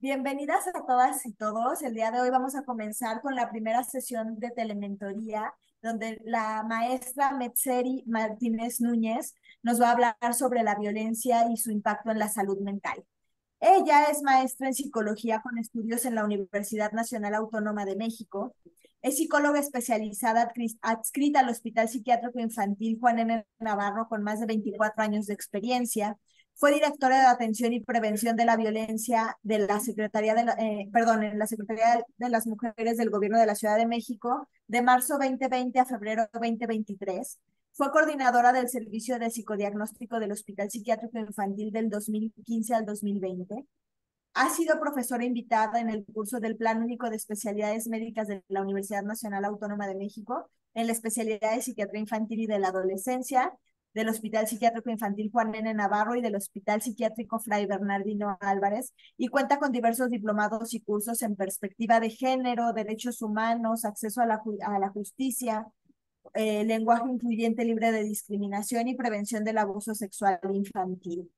Bienvenidas a todas y todos. El día de hoy vamos a comenzar con la primera sesión de telementoría, donde la maestra Metzeri Martínez Núñez nos va a hablar sobre la violencia y su impacto en la salud mental. Ella es maestra en psicología con estudios en la Universidad Nacional Autónoma de México. Es psicóloga especializada adscrita al Hospital Psiquiátrico Infantil Juan N. Navarro con más de 24 años de experiencia. Fue directora de Atención y Prevención de la Violencia de la Secretaría en la Secretaría de las Mujeres del Gobierno de la Ciudad de México de marzo 2020 a febrero 2023. Fue coordinadora del Servicio de Psicodiagnóstico del Hospital Psiquiátrico Infantil del 2015 al 2020. Ha sido profesora invitada en el curso del Plan Único de Especialidades Médicas de la Universidad Nacional Autónoma de México, en la especialidad de Psiquiatría Infantil y de la Adolescencia, del Hospital Psiquiátrico Infantil Juan N. Navarro y del Hospital Psiquiátrico Fray Bernardino Álvarez, y cuenta con diversos diplomados y cursos en perspectiva de género, derechos humanos, acceso a la justicia, lenguaje incluyente libre de discriminación y prevención del abuso sexual infantil.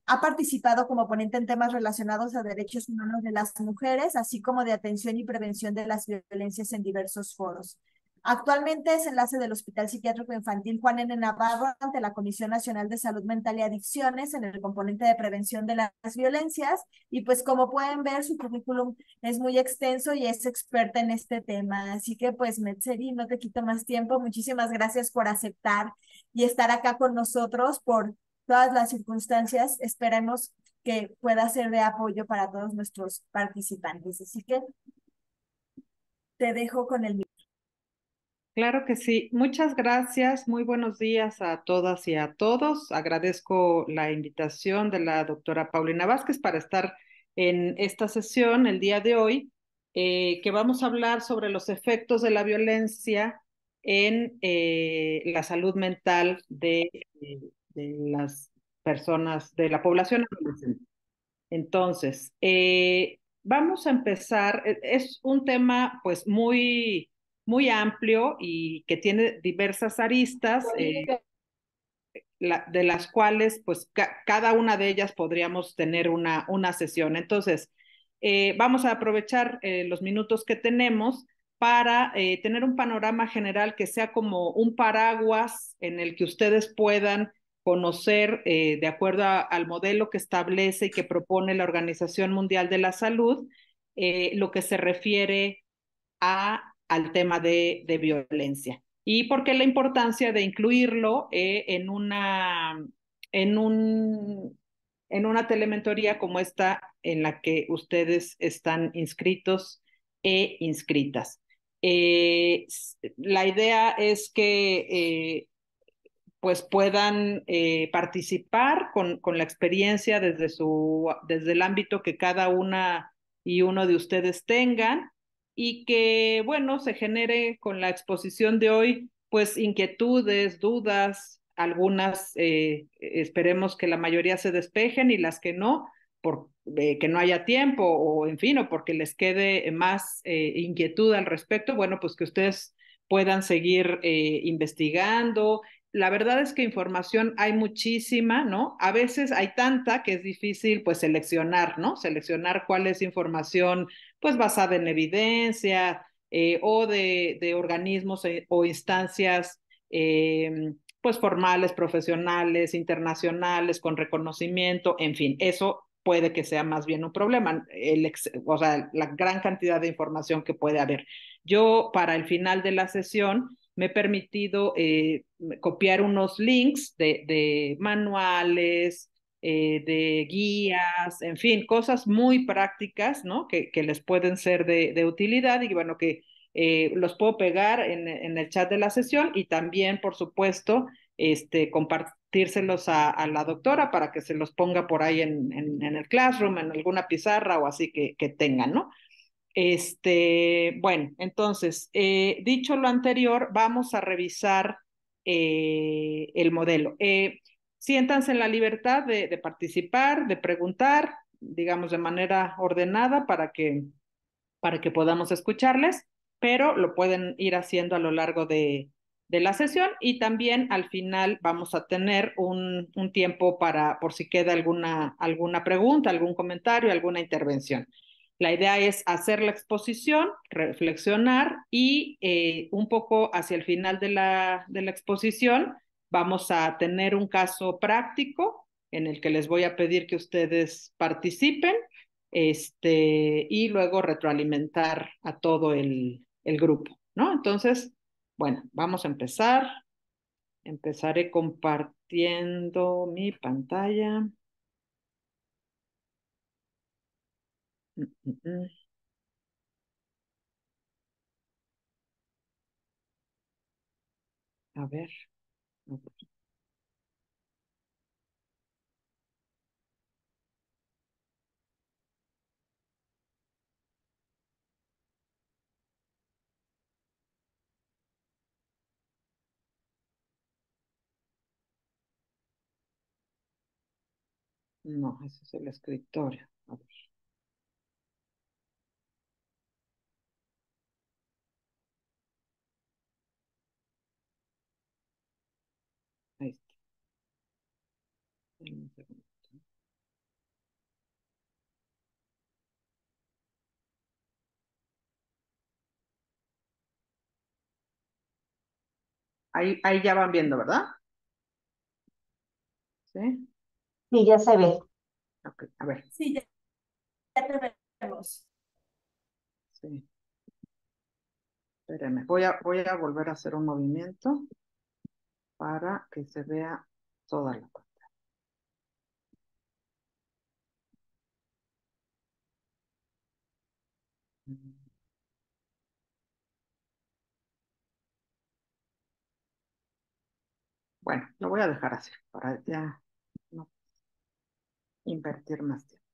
Ha participado como ponente en temas relacionados a derechos humanos de las mujeres, así como de atención y prevención de las violencias en diversos foros. Actualmente es enlace del Hospital Psiquiátrico Infantil Juan N. Navarro ante la Comisión Nacional de Salud Mental y Adicciones en el componente de prevención de las violencias. Y pues como pueden ver, su currículum es muy extenso y es experta en este tema. Así que pues Metzeri, no te quito más tiempo. Muchísimas gracias por aceptar y estar acá con nosotros, por todas las circunstancias. Esperemos que pueda ser de apoyo para todos nuestros participantes. Así que te dejo con el... Claro que sí. Muchas gracias. Muy buenos días a todas y a todos. Agradezco la invitación de la doctora Paulina Vázquez para estar en esta sesión el día de hoy, que vamos a hablar sobre los efectos de la violencia en la salud mental de las personas, de la población adolescente. Entonces, vamos a empezar. Es un tema pues muy amplio y que tiene diversas aristas, de las cuales pues cada una de ellas podríamos tener una sesión. Entonces, vamos a aprovechar los minutos que tenemos para tener un panorama general que sea como un paraguas en el que ustedes puedan conocer, de acuerdo al modelo que establece y que propone la Organización Mundial de la Salud, lo que se refiere al tema de violencia. ¿Y por qué la importancia de incluirlo en un, en una telementoría como esta en la que ustedes están inscritos e inscritas? La idea es que pues puedan participar con la experiencia desde el ámbito que cada una y uno de ustedes tengan, y que, bueno, se genere con la exposición de hoy, pues inquietudes, dudas, algunas esperemos que la mayoría se despejen, y las que no, por que no haya tiempo o en fin, o porque les quede más inquietud al respecto, bueno, pues que ustedes puedan seguir investigando. La verdad es que información hay muchísima, ¿no? A veces hay tanta que es difícil pues seleccionar, ¿no? Seleccionar cuál es información pues basada en evidencia, o de organismos o instancias pues formales, profesionales, internacionales, con reconocimiento, en fin, eso puede que sea más bien un problema, o sea, la gran cantidad de información que puede haber. Yo para el final de la sesión me he permitido copiar unos links de manuales, de guías, en fin, cosas muy prácticas, ¿no? Que les pueden ser de utilidad, y bueno, que los puedo pegar en el chat de la sesión, y también, por supuesto, compartírselos a la doctora para que se los ponga por ahí en el Classroom, en alguna pizarra o así que tengan, ¿no? Bueno, entonces, dicho lo anterior, vamos a revisar el modelo. Siéntanse en la libertad de participar, de preguntar, digamos, de manera ordenada para que podamos escucharles, pero lo pueden ir haciendo a lo largo de la sesión, y también al final vamos a tener un tiempo para, por si queda alguna pregunta, algún comentario, alguna intervención. La idea es hacer la exposición, reflexionar y un poco hacia el final de la exposición vamos a tener un caso práctico en el que les voy a pedir que ustedes participen, y luego retroalimentar a todo el grupo, ¿no? Entonces, bueno, vamos a empezar. Empezaré compartiendo mi pantalla. Mm, mm, mm. A ver, a ver. No, ese es el escritorio. A ver, ahí está. Un segundo. Ahí ya van viendo, ¿verdad? Sí. Sí, ya se ve. Ok, a ver. Sí, ya te vemos. Sí. Espérenme. Voy a volver a hacer un movimiento para que se vea toda la pantalla. Bueno, lo voy a dejar así para ya no invertir más tiempo.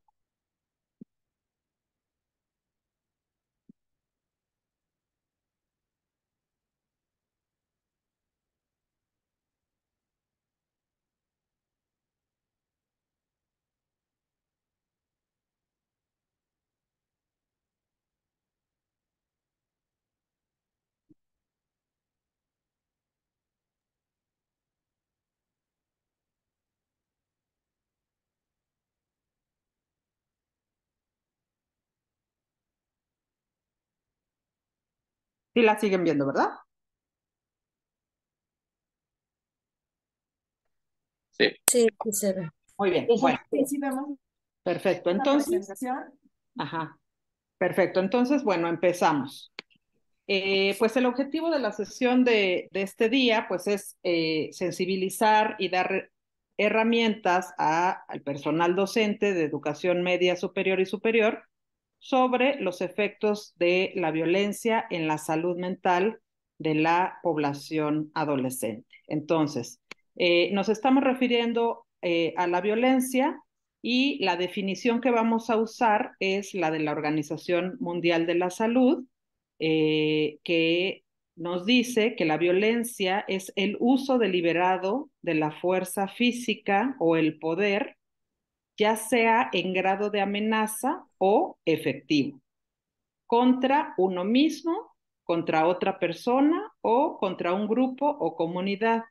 Sí la siguen viendo, ¿verdad? Sí. Sí, sí se ve. Muy bien. Sí, Bueno, Sí, sí vemos perfecto. la Entonces, presentación. ajá, perfecto. Entonces, bueno, empezamos. Pues el objetivo de la sesión de este día, pues es sensibilizar y dar herramientas al personal docente de educación media superior y superior sobre los efectos de la violencia en la salud mental de la población adolescente. Entonces, nos estamos refiriendo a la violencia, y la definición que vamos a usar es la de la Organización Mundial de la Salud, que nos dice que la violencia es el uso deliberado de la fuerza física o el poder, ya sea en grado de amenaza o efectivo, contra uno mismo, contra otra persona o contra un grupo o comunidad,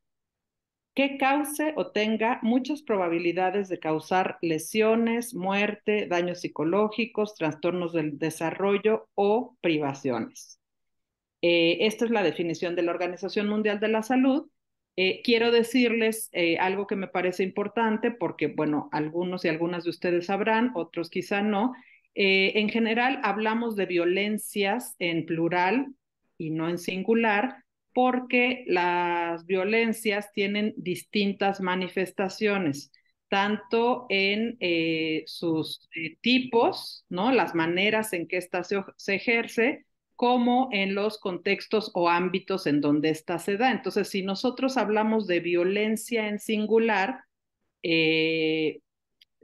que cause o tenga muchas probabilidades de causar lesiones, muerte, daños psicológicos, trastornos del desarrollo o privaciones. Esta es la definición de la Organización Mundial de la Salud. Quiero decirles algo que me parece importante porque, bueno, algunos y algunas de ustedes sabrán, otros quizá no. En general hablamos de violencias en plural y no en singular, porque las violencias tienen distintas manifestaciones, tanto en sus tipos, ¿no? Las maneras en que ésta se ejerce, como en los contextos o ámbitos en donde ésta se da. Entonces, si nosotros hablamos de violencia en singular, eh,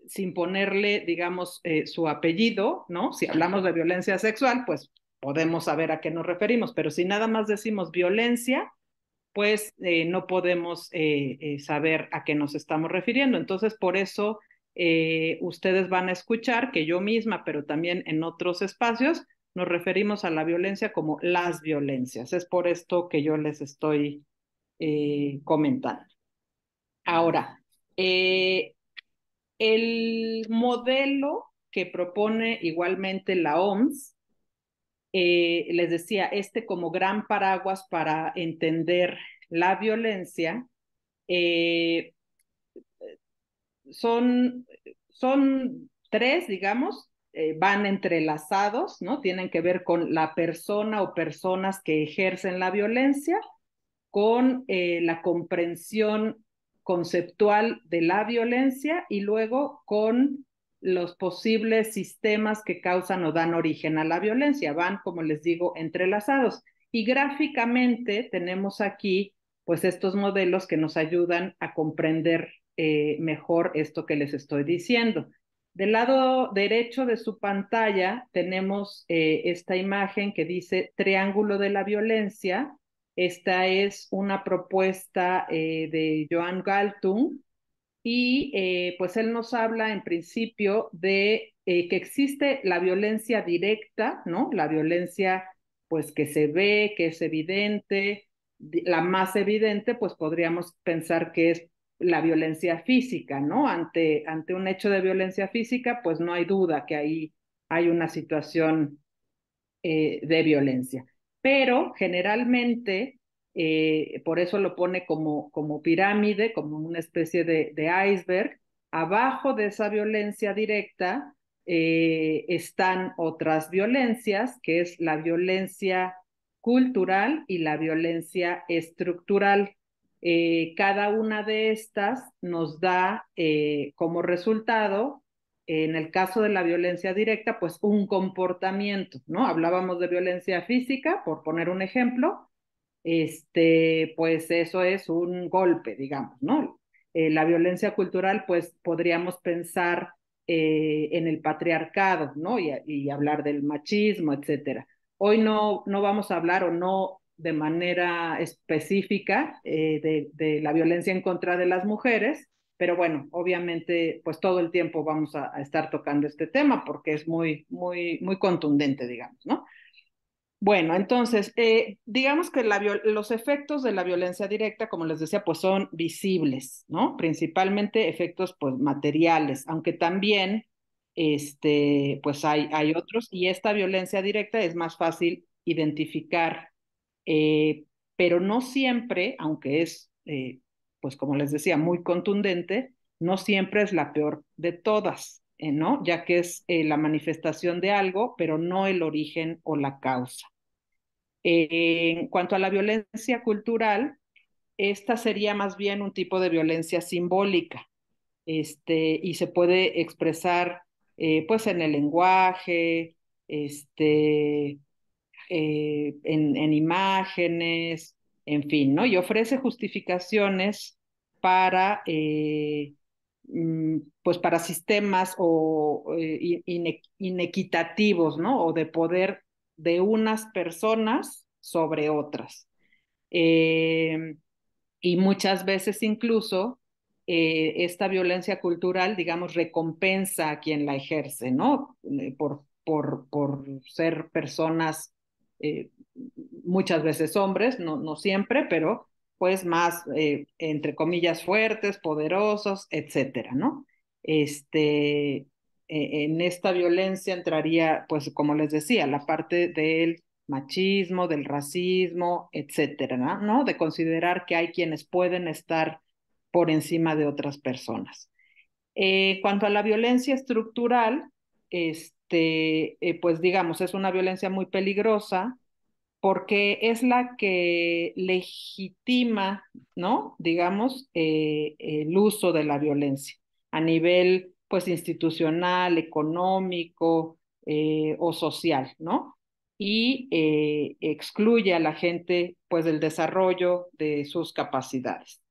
sin ponerle, digamos, su apellido, ¿no? Si hablamos de violencia sexual, pues podemos saber a qué nos referimos, pero si nada más decimos violencia, pues no podemos saber a qué nos estamos refiriendo. Entonces, por eso ustedes van a escuchar que yo misma, pero también en otros espacios, nos referimos a la violencia como las violencias. Es por esto que yo les estoy comentando. Ahora, el modelo que propone igualmente la OMS, les decía, como gran paraguas para entender la violencia, son, son tres, digamos, van entrelazados, ¿no? Tienen que ver con la persona o personas que ejercen la violencia, con la comprensión conceptual de la violencia y luego con los posibles sistemas que causan o dan origen a la violencia. Van, como les digo, entrelazados. Y gráficamente tenemos aquí pues estos modelos que nos ayudan a comprender mejor esto que les estoy diciendo. Del lado derecho de su pantalla tenemos esta imagen que dice Triángulo de la Violencia. Esta es una propuesta de Joan Galtung y pues él nos habla en principio de que existe la violencia directa, ¿no? La violencia pues que se ve, que es evidente, la más evidente pues podríamos pensar que es la violencia física, ¿no? Ante un hecho de violencia física pues no hay duda que ahí hay una situación de violencia. Pero generalmente, por eso lo pone como pirámide, como una especie de iceberg. Abajo de esa violencia directa están otras violencias, que es la violencia cultural y la violencia estructural. Cada una de estas nos da como resultado, en el caso de la violencia directa, pues un comportamiento, ¿no? Hablábamos de violencia física, por poner un ejemplo, pues eso es un golpe, digamos, ¿no? La violencia cultural, pues podríamos pensar en el patriarcado, ¿no? Y hablar del machismo, etcétera. Hoy no vamos a hablar o no de manera específica de la violencia en contra de las mujeres, pero bueno, obviamente, pues todo el tiempo vamos a estar tocando este tema porque es muy contundente, digamos, ¿no? Bueno, entonces, digamos que los efectos de la violencia directa, como les decía, pues son visibles, ¿no? Principalmente efectos, pues, materiales, aunque también, pues hay otros, y esta violencia directa es más fácil identificar, eh, pero no siempre, aunque es, pues, como les decía, muy contundente, no siempre es la peor de todas, ¿no? Ya que es la manifestación de algo, pero no el origen o la causa. En cuanto a la violencia cultural, esta sería más bien un tipo de violencia simbólica, y se puede expresar pues en el lenguaje, en imágenes, en fin, ¿no? Y ofrece justificaciones para, pues para sistemas o inequitativos, ¿no? O de poder de unas personas sobre otras. Eh, y muchas veces incluso esta violencia cultural, digamos, recompensa a quien la ejerce, ¿no? Por ser personas, eh, muchas veces hombres, no siempre, pero pues más, entre comillas, fuertes, poderosos, etcétera, ¿no? En esta violencia entraría, pues como les decía, la parte del machismo, del racismo, etcétera, ¿no? De considerar que hay quienes pueden estar por encima de otras personas. Cuanto a la violencia estructural, pues digamos, es una violencia muy peligrosa porque es la que legitima, ¿no? Digamos, el uso de la violencia a nivel, pues, institucional, económico o social, ¿no? Y excluye a la gente, pues, del desarrollo de sus capacidades.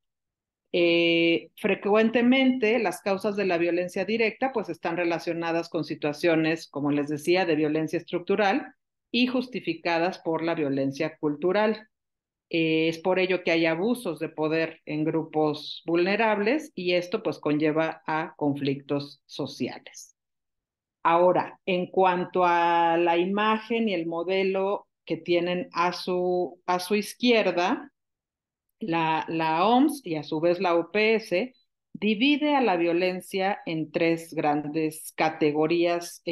Frecuentemente las causas de la violencia directa pues están relacionadas con situaciones, como les decía, de violencia estructural y justificadas por la violencia cultural. Es por ello que hay abusos de poder en grupos vulnerables y esto pues conlleva a conflictos sociales. Ahora, en cuanto a la imagen y el modelo que tienen a su izquierda, La OMS y a su vez la OPS divide a la violencia en tres grandes categorías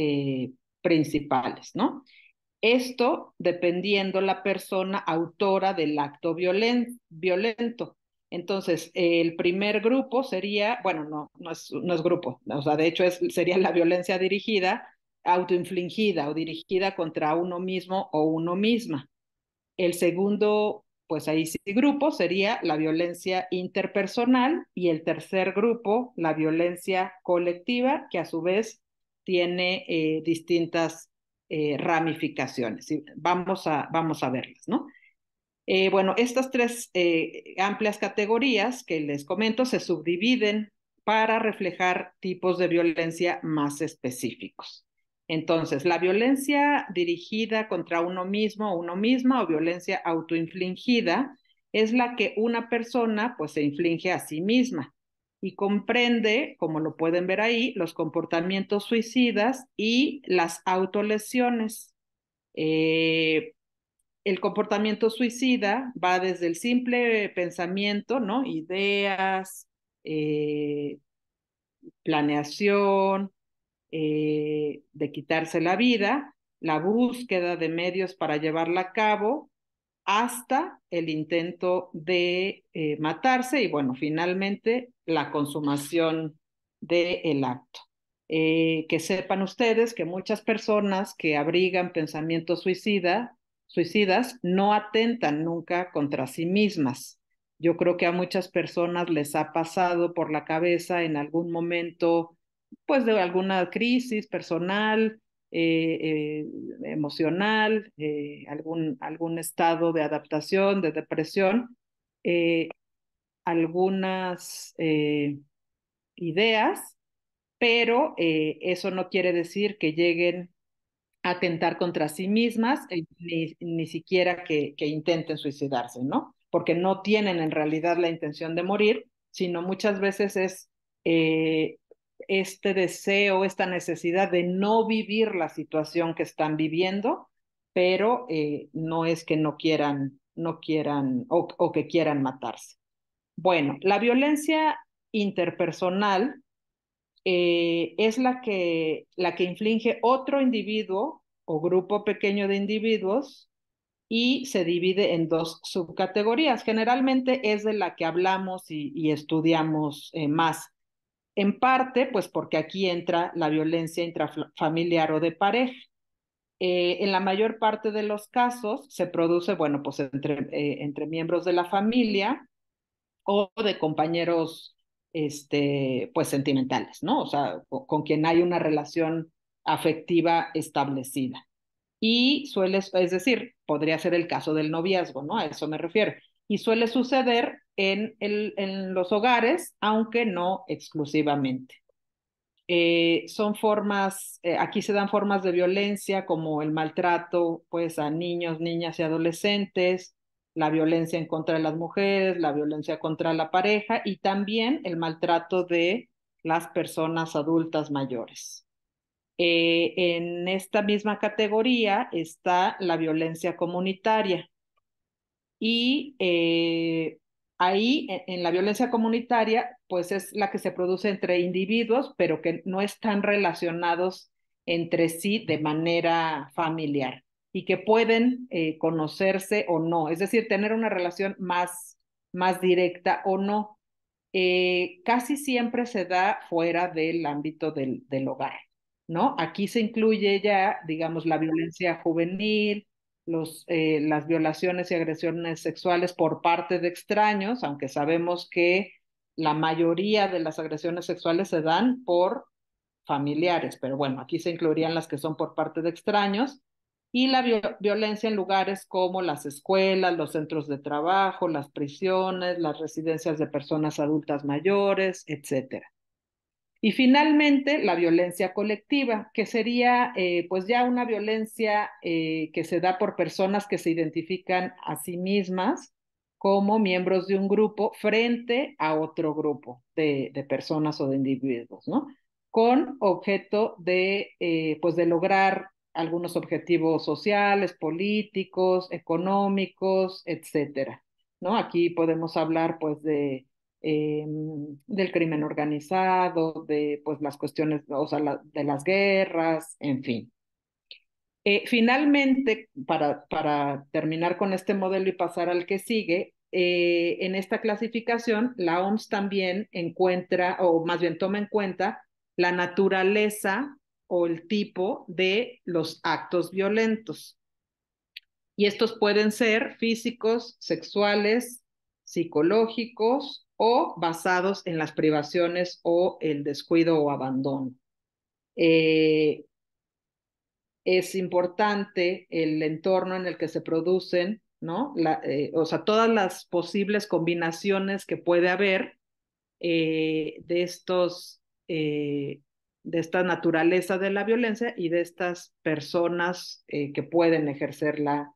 principales, ¿no? Esto dependiendo la persona autora del acto violento. Entonces, el primer grupo sería, bueno, no es grupo, o sea, de hecho sería la violencia dirigida, autoinfligida o dirigida contra uno mismo o uno misma. El segundo, pues ahí sí, grupo sería la violencia interpersonal y el tercer grupo, la violencia colectiva, que a su vez tiene distintas ramificaciones. ¿Sí? Vamos a verlas, ¿no? Bueno, estas tres amplias categorías que les comento se subdividen para reflejar tipos de violencia más específicos. Entonces, la violencia dirigida contra uno mismo o uno misma o violencia autoinfligida es la que una persona pues se inflige a sí misma y comprende, como lo pueden ver ahí, los comportamientos suicidas y las autolesiones. El comportamiento suicida va desde el simple pensamiento, ¿no? Ideas, eh, planeación, de quitarse la vida, la búsqueda de medios para llevarla a cabo, hasta el intento de matarse y, bueno, finalmente la consumación del acto. Que sepan ustedes que muchas personas que abrigan pensamientos suicidas no atentan nunca contra sí mismas. Yo creo que a muchas personas les ha pasado por la cabeza en algún momento, pues de alguna crisis personal, emocional, algún estado de adaptación, de depresión, eh, algunas ideas, pero eso no quiere decir que lleguen a atentar contra sí mismas, ni siquiera que intenten suicidarse, ¿no? Porque no tienen en realidad la intención de morir, sino muchas veces es eh, este deseo, esta necesidad de no vivir la situación que están viviendo, pero no es que no quieran o que quieran matarse. Bueno, la violencia interpersonal es la que inflige otro individuo o grupo pequeño de individuos y se divide en dos subcategorías. Generalmente es de la que hablamos y estudiamos más. En parte, pues porque aquí entra la violencia intrafamiliar o de pareja. En la mayor parte de los casos se produce, bueno, pues entre miembros de la familia o de compañeros, pues sentimentales, ¿no? O sea, con quien hay una relación afectiva establecida. Y es decir, podría ser el caso del noviazgo, ¿no? A eso me refiero. Y suele suceder en los hogares, aunque no exclusivamente. Aquí se dan formas de violencia como el maltrato, pues, a niños, niñas y adolescentes, la violencia en contra de las mujeres, la violencia contra la pareja y también el maltrato de las personas adultas mayores. En esta misma categoría está la violencia comunitaria. Y ahí, en la violencia comunitaria, pues es la que se produce entre individuos, pero que no están relacionados entre sí de manera familiar y que pueden conocerse o no, es decir, tener una relación más directa o no. Casi siempre se da fuera del ámbito del hogar, ¿no? Aquí se incluye ya, digamos, la violencia juvenil, las violaciones y agresiones sexuales por parte de extraños, aunque sabemos que la mayoría de las agresiones sexuales se dan por familiares, pero bueno, aquí se incluirían las que son por parte de extraños, y la violencia en lugares como las escuelas, los centros de trabajo, las prisiones, las residencias de personas adultas mayores, etcétera. Y finalmente, la violencia colectiva, que sería pues ya una violencia que se da por personas que se identifican a sí mismas como miembros de un grupo frente a otro grupo de personas o de individuos, ¿no? Con objeto pues de lograr algunos objetivos sociales, políticos, económicos, etcétera. ¿no? Aquí podemos hablar pues del crimen organizado, de pues las cuestiones, o sea, de las guerras, en fin. Finalmente, para terminar con este modelo y pasar al que sigue, en esta clasificación, la OMS también encuentra, o más bien toma en cuenta, la naturaleza o el tipo de los actos violentos. Y estos pueden ser físicos, sexuales, psicológicos o basados en las privaciones o el descuido o abandono. Es importante el entorno en el que se producen, ¿no? O sea, todas las posibles combinaciones que puede haber de de esta naturaleza de la violencia y de estas personas que pueden ejercer la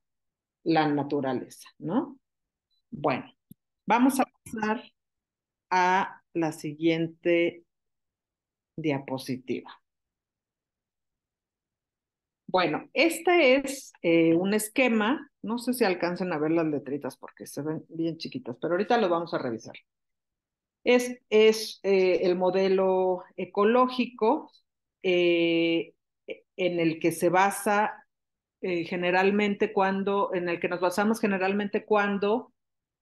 naturaleza, ¿no? Bueno, vamos a pasar a la siguiente diapositiva. Bueno, este es un esquema, no sé si alcancen a ver las letritas porque se ven bien chiquitas, pero ahorita lo vamos a revisar. Es el modelo ecológico en el que se basa generalmente en el que nos basamos generalmente cuando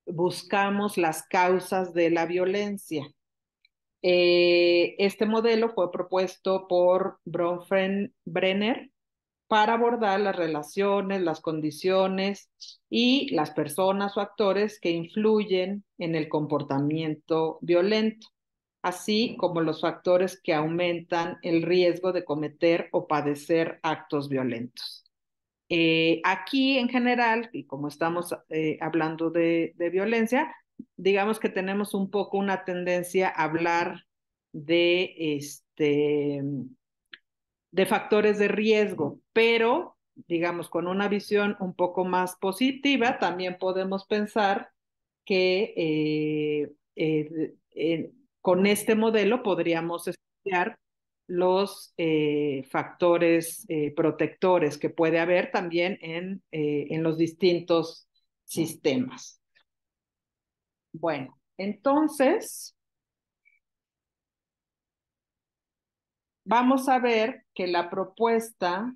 buscamos las causas de la violencia. Este modelo fue propuesto por Bronfenbrenner para abordar las relaciones, las condiciones y las personas o actores que influyen en el comportamiento violento, así como los factores que aumentan el riesgo de cometer o padecer actos violentos. Aquí en general, y como estamos hablando de violencia, digamos que tenemos un poco una tendencia a hablar de de factores de riesgo, pero digamos con una visión un poco más positiva, también podemos pensar que con este modelo podríamos estudiar los factores protectores que puede haber también en los distintos sistemas. Bueno, entonces vamos a ver que la propuesta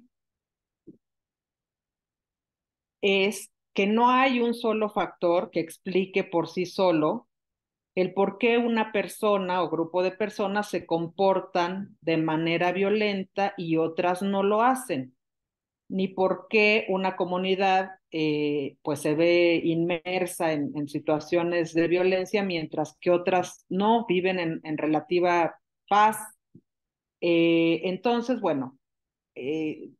es que no hay un solo factor que explique por sí solo el por qué una persona o grupo de personas se comportan de manera violenta y otras no lo hacen, ni por qué una comunidad pues se ve inmersa en situaciones de violencia mientras que otras no viven en relativa paz. Entonces, bueno,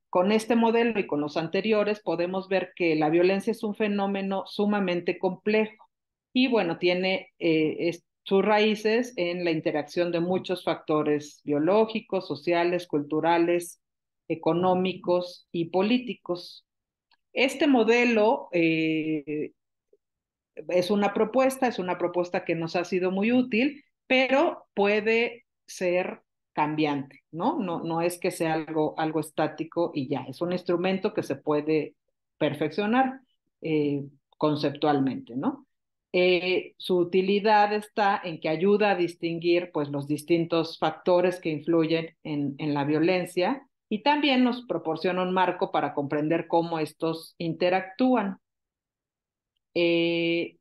con este modelo y con los anteriores podemos ver que la violencia es un fenómeno sumamente complejo y bueno, tiene sus raíces en la interacción de muchos factores biológicos, sociales, culturales, económicos y políticos. Este modelo es una propuesta que nos ha sido muy útil, pero puede ser cambiante, ¿no? No es que sea algo estático y ya, es un instrumento que se puede perfeccionar conceptualmente, ¿no? Su utilidad está en que ayuda a distinguir pues, los distintos factores que influyen en la violencia y también nos proporciona un marco para comprender cómo estos interactúan. Eh,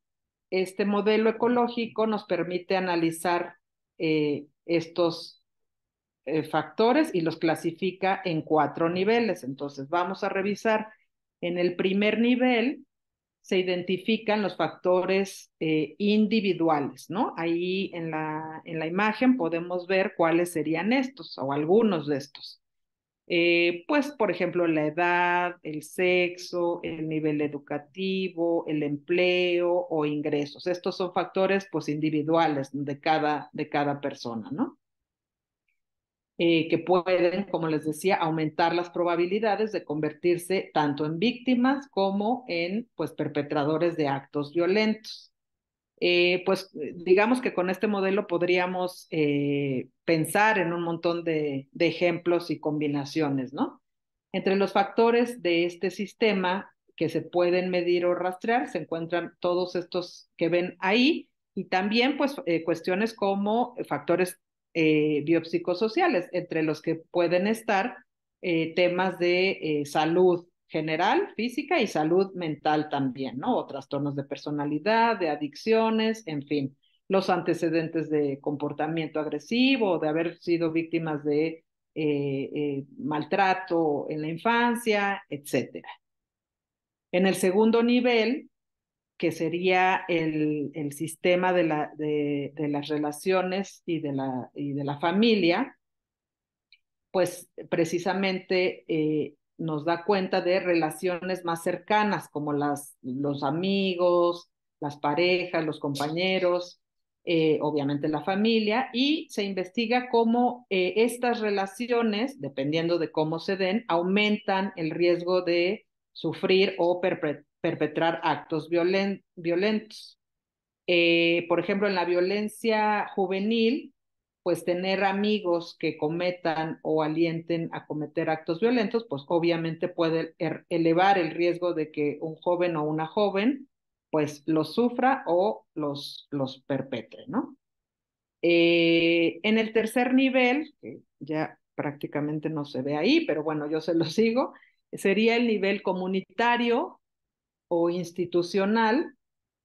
este modelo ecológico nos permite analizar estos factores y los clasifica en 4 niveles. Entonces, vamos a revisar. En el primer nivel se identifican los factores individuales, ¿no? Ahí en la imagen podemos ver cuáles serían estos o algunos de estos. Pues, por ejemplo, la edad, el sexo, el nivel educativo, el empleo o ingresos. Estos son factores, pues, individuales de cada persona, ¿no? Que pueden, como les decía, aumentar las probabilidades de convertirse tanto en víctimas como en, pues, perpetradores de actos violentos. Pues digamos que con este modelo podríamos pensar en un montón de ejemplos y combinaciones, ¿no? Entre los factores de este sistema que se pueden medir o rastrear, se encuentran todos estos que ven ahí, y también pues cuestiones como factores biopsicosociales, entre los que pueden estar temas de salud general, física y salud mental también, ¿no? O trastornos de personalidad, de adicciones, en fin, los antecedentes de comportamiento agresivo, de haber sido víctimas de maltrato en la infancia, etcétera. En el segundo nivel, que sería el sistema de las relaciones y de la familia, pues precisamente nos da cuenta de relaciones más cercanas, como los amigos, las parejas, los compañeros, obviamente la familia, y se investiga cómo estas relaciones, dependiendo de cómo se den, aumentan el riesgo de sufrir o perpetrar actos violentos. Por ejemplo, en la violencia juvenil, pues tener amigos que cometan o alienten a cometer actos violentos, pues obviamente puede elevar el riesgo de que un joven o una joven pues los sufra o los perpetre, ¿no? En el tercer nivel, que ya prácticamente no se ve ahí, pero bueno, yo se lo sigo, sería el nivel comunitario o institucional,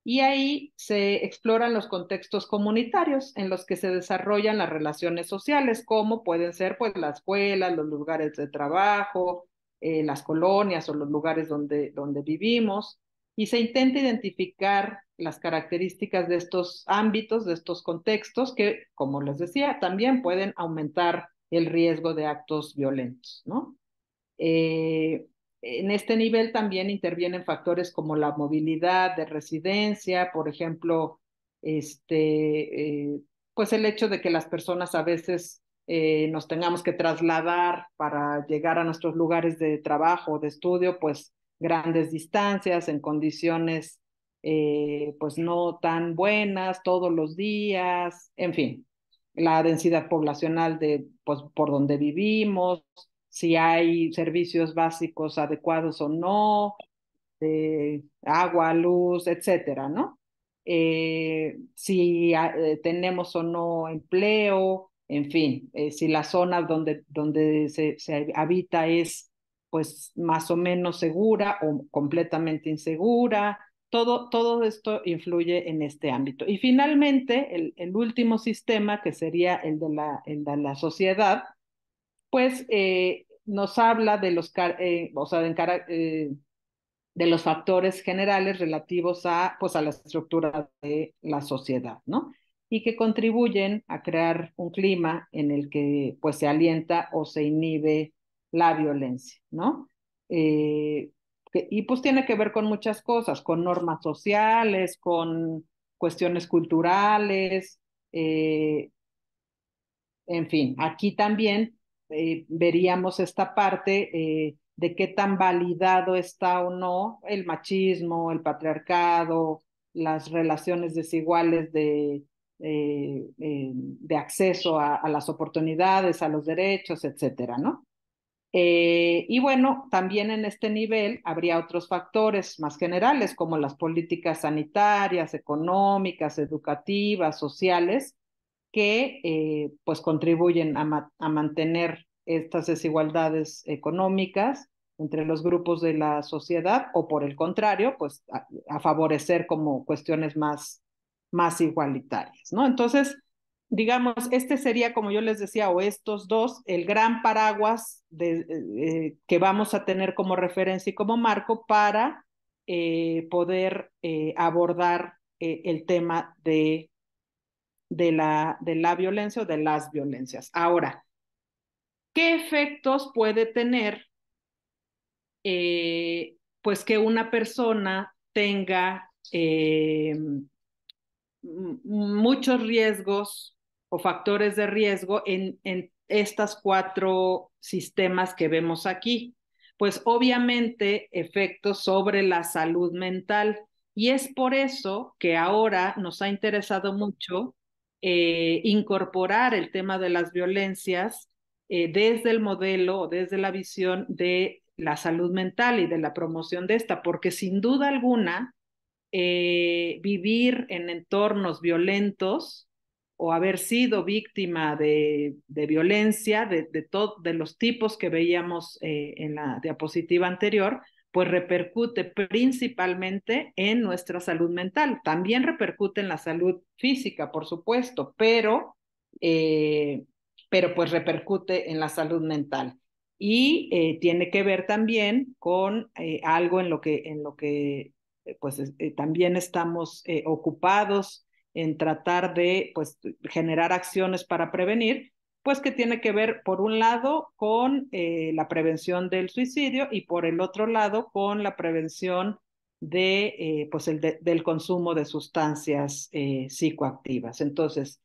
y ahí se exploran los contextos comunitarios en los que se desarrollan las relaciones sociales, como pueden ser pues las escuelas, los lugares de trabajo, las colonias o los lugares donde vivimos, y se intenta identificar las características de estos ámbitos, de estos contextos, que, como les decía, también pueden aumentar el riesgo de actos violentos, ¿no? En este nivel también intervienen factores como la movilidad de residencia, por ejemplo, pues el hecho de que las personas a veces nos tengamos que trasladar para llegar a nuestros lugares de trabajo o de estudio, pues grandes distancias en condiciones pues no tan buenas todos los días, en fin, la densidad poblacional de pues por donde vivimos, si hay servicios básicos adecuados o no, de agua, luz, etcétera, ¿no? Si tenemos o no empleo, en fin, si la zona donde se habita es pues más o menos segura o completamente insegura, todo esto influye en este ámbito. Y finalmente, el último sistema, que sería el de la sociedad, pues nos habla de o sea, de los factores generales relativos a, pues, a la estructura de la sociedad, ¿no? Y que contribuyen a crear un clima en el que pues se alienta o se inhibe la violencia, ¿no? Eh, y pues tiene que ver con muchas cosas, con normas sociales, con cuestiones culturales, en fin, aquí también veríamos esta parte de qué tan validado está o no el machismo, el patriarcado, las relaciones desiguales de acceso a las oportunidades, a los derechos, etcétera, ¿no? Y bueno, también en este nivel habría otros factores más generales, como las políticas sanitarias, económicas, educativas, sociales, que pues contribuyen a mantener estas desigualdades económicas entre los grupos de la sociedad, o por el contrario, pues a favorecer como cuestiones más igualitarias, ¿no? Entonces, digamos, este sería, como yo les decía, o estos dos, el gran paraguas que vamos a tener como referencia y como marco para poder abordar el tema de la violencia o de las violencias. Ahora, ¿qué efectos puede tener pues que una persona tenga muchos riesgos o factores de riesgo en estas cuatro sistemas que vemos aquí? Pues obviamente efectos sobre la salud mental. Y es por eso que ahora nos ha interesado mucho incorporar el tema de las violencias desde el modelo, desde la visión de la salud mental y de la promoción de esta, porque sin duda alguna, vivir en entornos violentos o haber sido víctima de violencia de los tipos que veíamos en la diapositiva anterior, pues repercute principalmente en nuestra salud mental. También repercute en la salud física, por supuesto, pero pues repercute en la salud mental. Y tiene que ver también con algo en lo que pues también estamos ocupados en tratar de pues, generar acciones para prevenir, pues que tiene que ver, por un lado, con la prevención del suicidio y por el otro lado, con la prevención pues del consumo de sustancias psicoactivas. Entonces,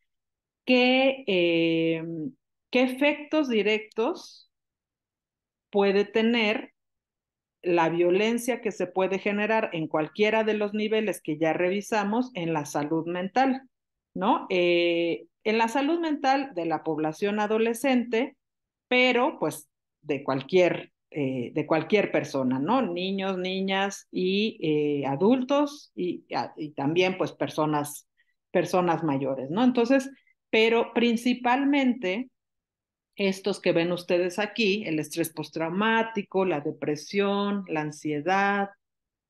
¿qué, eh, ¿qué efectos directos puede tener la violencia que se puede generar en cualquiera de los niveles que ya revisamos en la salud mental, ¿no? En la salud mental de la población adolescente, pero pues de cualquier persona, ¿no? Niños, niñas y adultos y también pues personas mayores, ¿no? Entonces, pero principalmente estos que ven ustedes aquí, el estrés postraumático, la depresión, la ansiedad,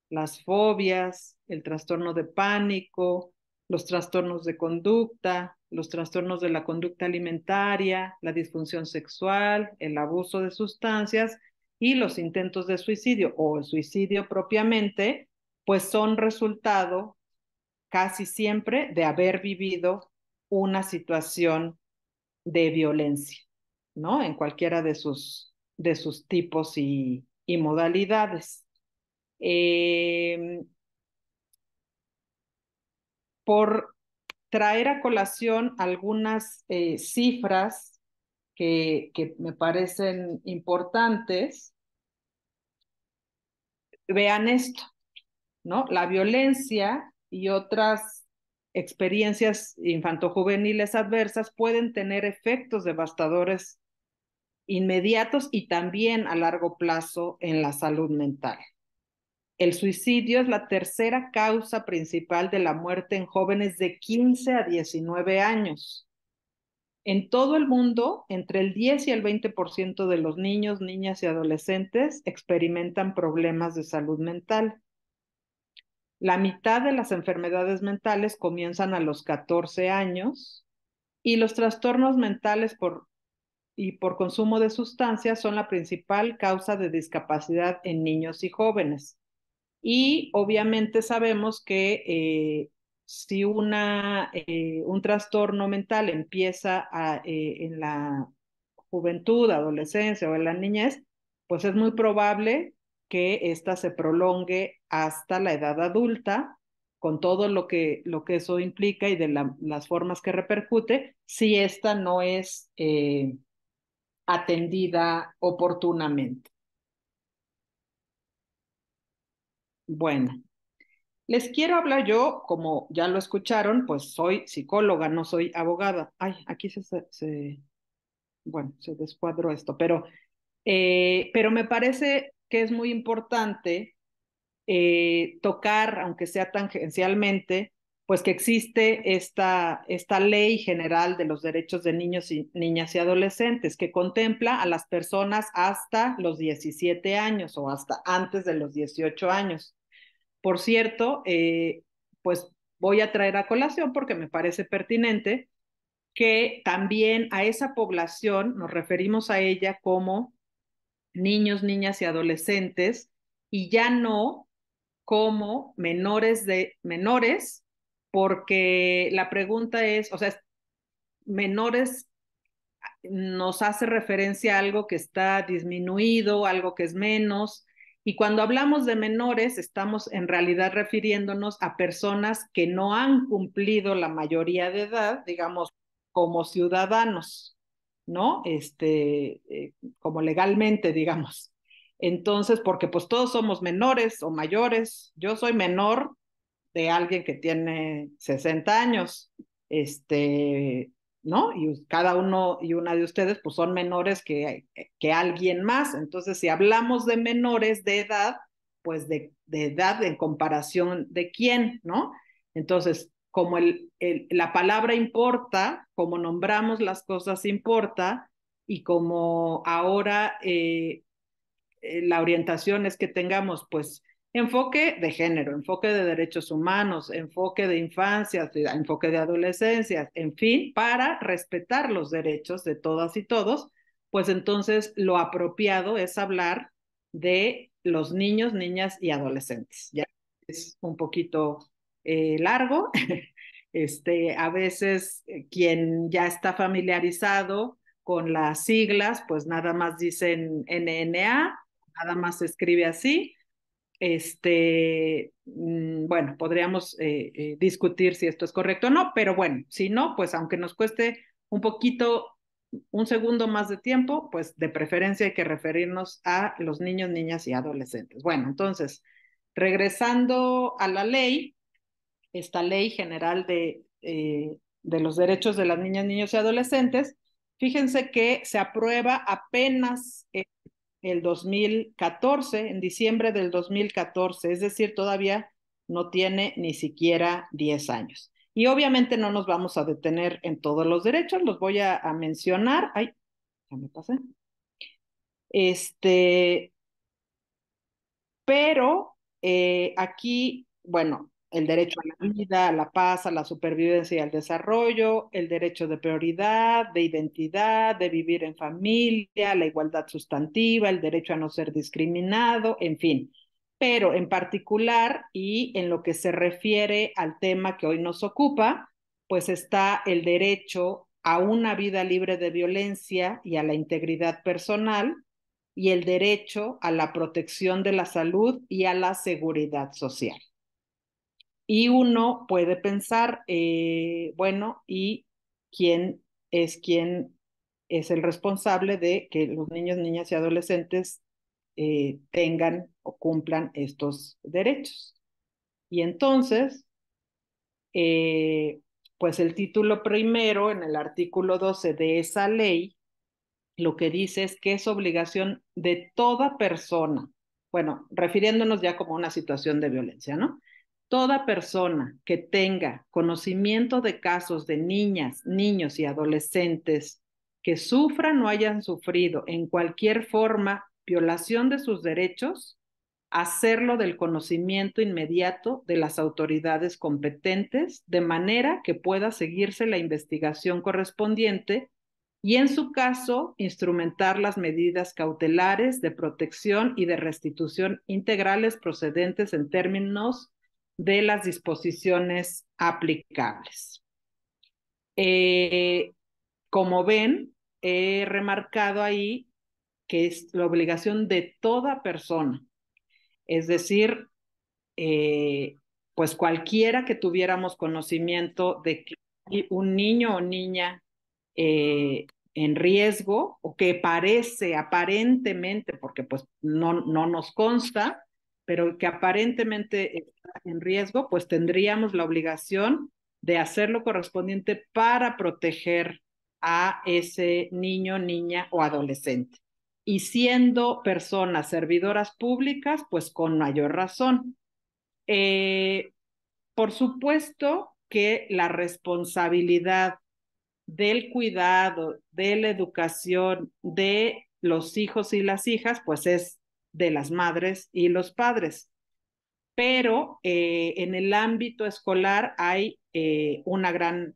las fobias, el trastorno de pánico, los trastornos de conducta, los trastornos de la conducta alimentaria, la disfunción sexual, el abuso de sustancias y los intentos de suicidio o el suicidio propiamente, pues son resultado casi siempre de haber vivido una situación de violencia, ¿no? En cualquiera de sus tipos y modalidades. Por traer a colación algunas cifras que me parecen importantes, vean esto, ¿no? La violencia y otras experiencias infantojuveniles adversas pueden tener efectos devastadores inmediatos y también a largo plazo en la salud mental. El suicidio es la tercera causa principal de la muerte en jóvenes de 15 a 19 años. En todo el mundo, entre el 10 y el 20% de los niños, niñas y adolescentes experimentan problemas de salud mental. La mitad de las enfermedades mentales comienzan a los 14 años y los trastornos mentales por consumo de sustancias son la principal causa de discapacidad en niños y jóvenes. Y obviamente sabemos que si un trastorno mental empieza en la juventud, adolescencia o en la niñez, pues es muy probable que ésta se prolongue hasta la edad adulta, con todo lo que eso implica y de las formas que repercute, si ésta no es atendida oportunamente. Bueno, les quiero hablar yo, como ya lo escucharon, pues soy psicóloga, no soy abogada. Ay, aquí bueno, se descuadró esto, pero me parece que es muy importante tocar, aunque sea tangencialmente, pues que existe esta ley general de los derechos de niños y niñas y adolescentes que contempla a las personas hasta los 17 años o hasta antes de los 18 años. Por cierto, pues voy a traer a colación porque me parece pertinente que también a esa población nos referimos a ella como niños, niñas y adolescentes y ya no como menores, porque la pregunta es, o sea, menores nos hace referencia a algo que está disminuido, algo que es menos, y cuando hablamos de menores estamos en realidad refiriéndonos a personas que no han cumplido la mayoría de edad, digamos, como ciudadanos, ¿no? Como legalmente, digamos. Entonces, porque pues todos somos menores o mayores, yo soy menor de alguien que tiene 60 años, ¿no? Y cada uno y una de ustedes pues son menores que alguien más. Entonces, si hablamos de menores de edad, pues de edad en comparación de quién, ¿no? Entonces, como la palabra importa, como nombramos las cosas importa, y como ahora la orientación es que tengamos pues enfoque de género, enfoque de derechos humanos, enfoque de infancia, enfoque de adolescencia, en fin, para respetar los derechos de todas y todos, pues entonces lo apropiado es hablar de los niños, niñas y adolescentes. Ya es un poquito largo. A veces quien ya está familiarizado con las siglas, pues nada más dicen NNA, nada más se escribe así. Bueno, podríamos discutir si esto es correcto o no, pero bueno, si no, pues aunque nos cueste un poquito, un segundo más de tiempo, pues de preferencia hay que referirnos a los niños, niñas y adolescentes. Bueno, entonces, regresando a la ley, esta ley general de los derechos de las niñas, niños y adolescentes, fíjense que se aprueba apenas el 2014, en diciembre del 2014, es decir, todavía no tiene ni siquiera 10 años. Y obviamente no nos vamos a detener en todos los derechos, los voy a mencionar. Ay, ya me pasé. Este, pero aquí, bueno, el derecho a la vida, a la paz, a la supervivencia y al desarrollo, el derecho de prioridad, de identidad, de vivir en familia, la igualdad sustantiva, el derecho a no ser discriminado, en fin. Pero en particular y en lo que se refiere al tema que hoy nos ocupa, pues está el derecho a una vida libre de violencia y a la integridad personal y el derecho a la protección de la salud y a la seguridad social. Y uno puede pensar, bueno, ¿y quién es el responsable de que los niños, niñas y adolescentes tengan o cumplan estos derechos? Y entonces, eh, pues el título primero en el artículo 12 de esa ley lo que dice es que es obligación de toda persona, bueno, refiriéndonos ya como a una situación de violencia, ¿no? Toda persona que tenga conocimiento de casos de niñas, niños y adolescentes que sufran o hayan sufrido en cualquier forma violación de sus derechos, hacerlo del conocimiento inmediato de las autoridades competentes, de manera que pueda seguirse la investigación correspondiente y, en su caso, instrumentar las medidas cautelares de protección y de restitución integrales procedentes en términos de las disposiciones aplicables. Como ven, he remarcado ahí que es la obligación de toda persona, es decir, pues cualquiera que tuviéramos conocimiento de que un niño o niña en riesgo o que parece aparentemente, porque pues no nos consta, pero que aparentemente está en riesgo, pues tendríamos la obligación de hacer lo correspondiente para proteger a ese niño, niña o adolescente. Y siendo personas servidoras públicas, pues con mayor razón. Eh, por supuesto que la responsabilidad del cuidado, de la educación de los hijos y las hijas, pues es de las madres y los padres. Pero en el ámbito escolar hay una gran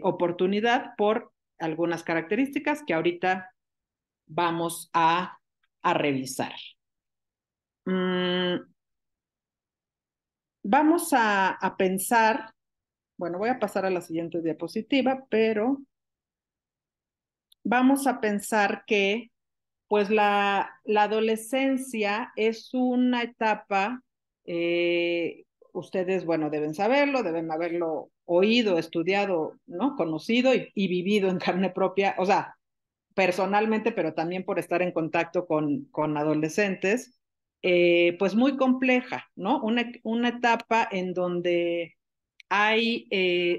oportunidad por algunas características que ahorita vamos a revisar. Vamos a pensar, bueno, voy a pasar a la siguiente diapositiva, pero vamos a pensar que pues la adolescencia es una etapa, ustedes, bueno, deben saberlo, deben haberlo oído, estudiado, ¿no? Conocido y vivido en carne propia, o sea, personalmente, pero también por estar en contacto con adolescentes, pues muy compleja, ¿no? Una etapa en donde hay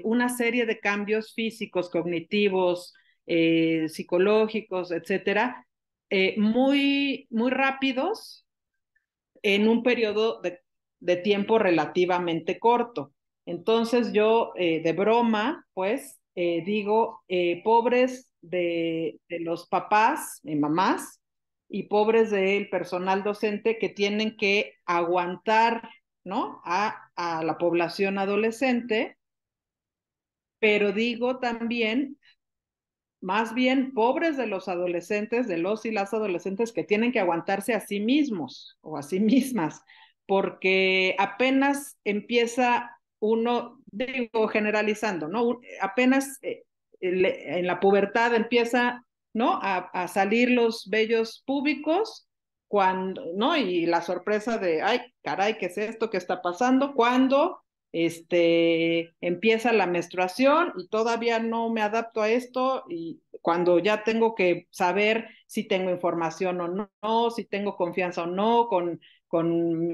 una serie de cambios físicos, cognitivos, psicológicos, etcétera, muy rápidos en un periodo de tiempo relativamente corto. Entonces yo de broma, pues digo, pobres de los papás y mamás y pobres del personal docente que tienen que aguantar, ¿no? A la población adolescente, pero digo también más bien pobres de los adolescentes, de los y las adolescentes que tienen que aguantarse a sí mismos o a sí mismas, porque apenas empieza uno, digo generalizando, ¿no? Apenas en la pubertad empieza, ¿no? A salir los vellos púbicos, cuando, ¿no? Y la sorpresa de, ay, caray, ¿qué es esto? ¿Qué está pasando? Cuando empieza la menstruación y todavía no me adapto a esto y cuando ya tengo que saber si tengo información o no, si tengo confianza o no con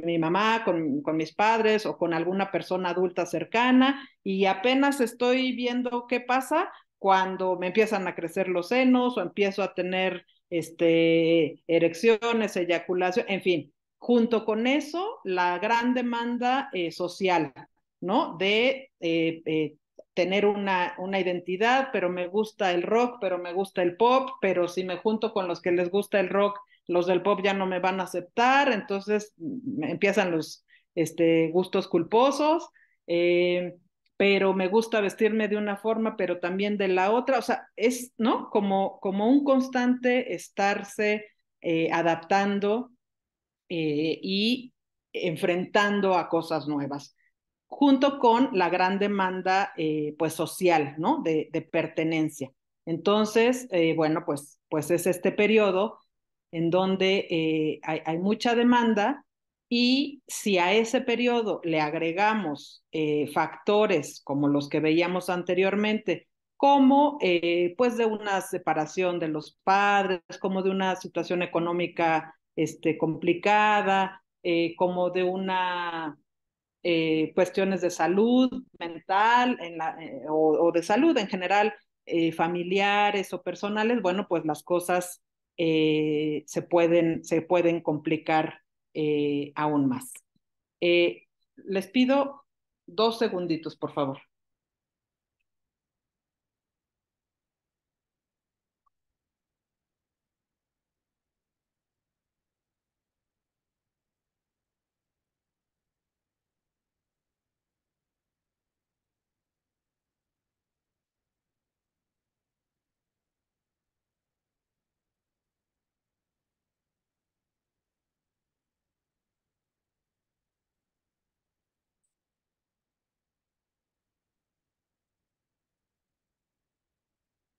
mi mamá, con mis padres o con alguna persona adulta cercana y apenas estoy viendo qué pasa cuando me empiezan a crecer los senos o empiezo a tener erecciones, eyaculación, en fin. Junto con eso, la gran demanda social, ¿no? De tener una identidad, pero me gusta el rock, pero me gusta el pop, pero si me junto con los que les gusta el rock, los del pop ya no me van a aceptar, entonces empiezan los gustos culposos, pero me gusta vestirme de una forma, pero también de la otra, o sea, es, ¿no? Como un constante estarse adaptando y enfrentando a cosas nuevas junto con la gran demanda pues social, ¿no? De pertenencia. Entonces, bueno, pues es este periodo en donde hay mucha demanda y si a ese periodo le agregamos factores como los que veíamos anteriormente, como pues de una separación de los padres, como de una situación económica complicada, como de una cuestiones de salud mental o de salud en general, familiares o personales, bueno, pues las cosas se pueden complicar aún más. Les pido 2 segunditos, por favor.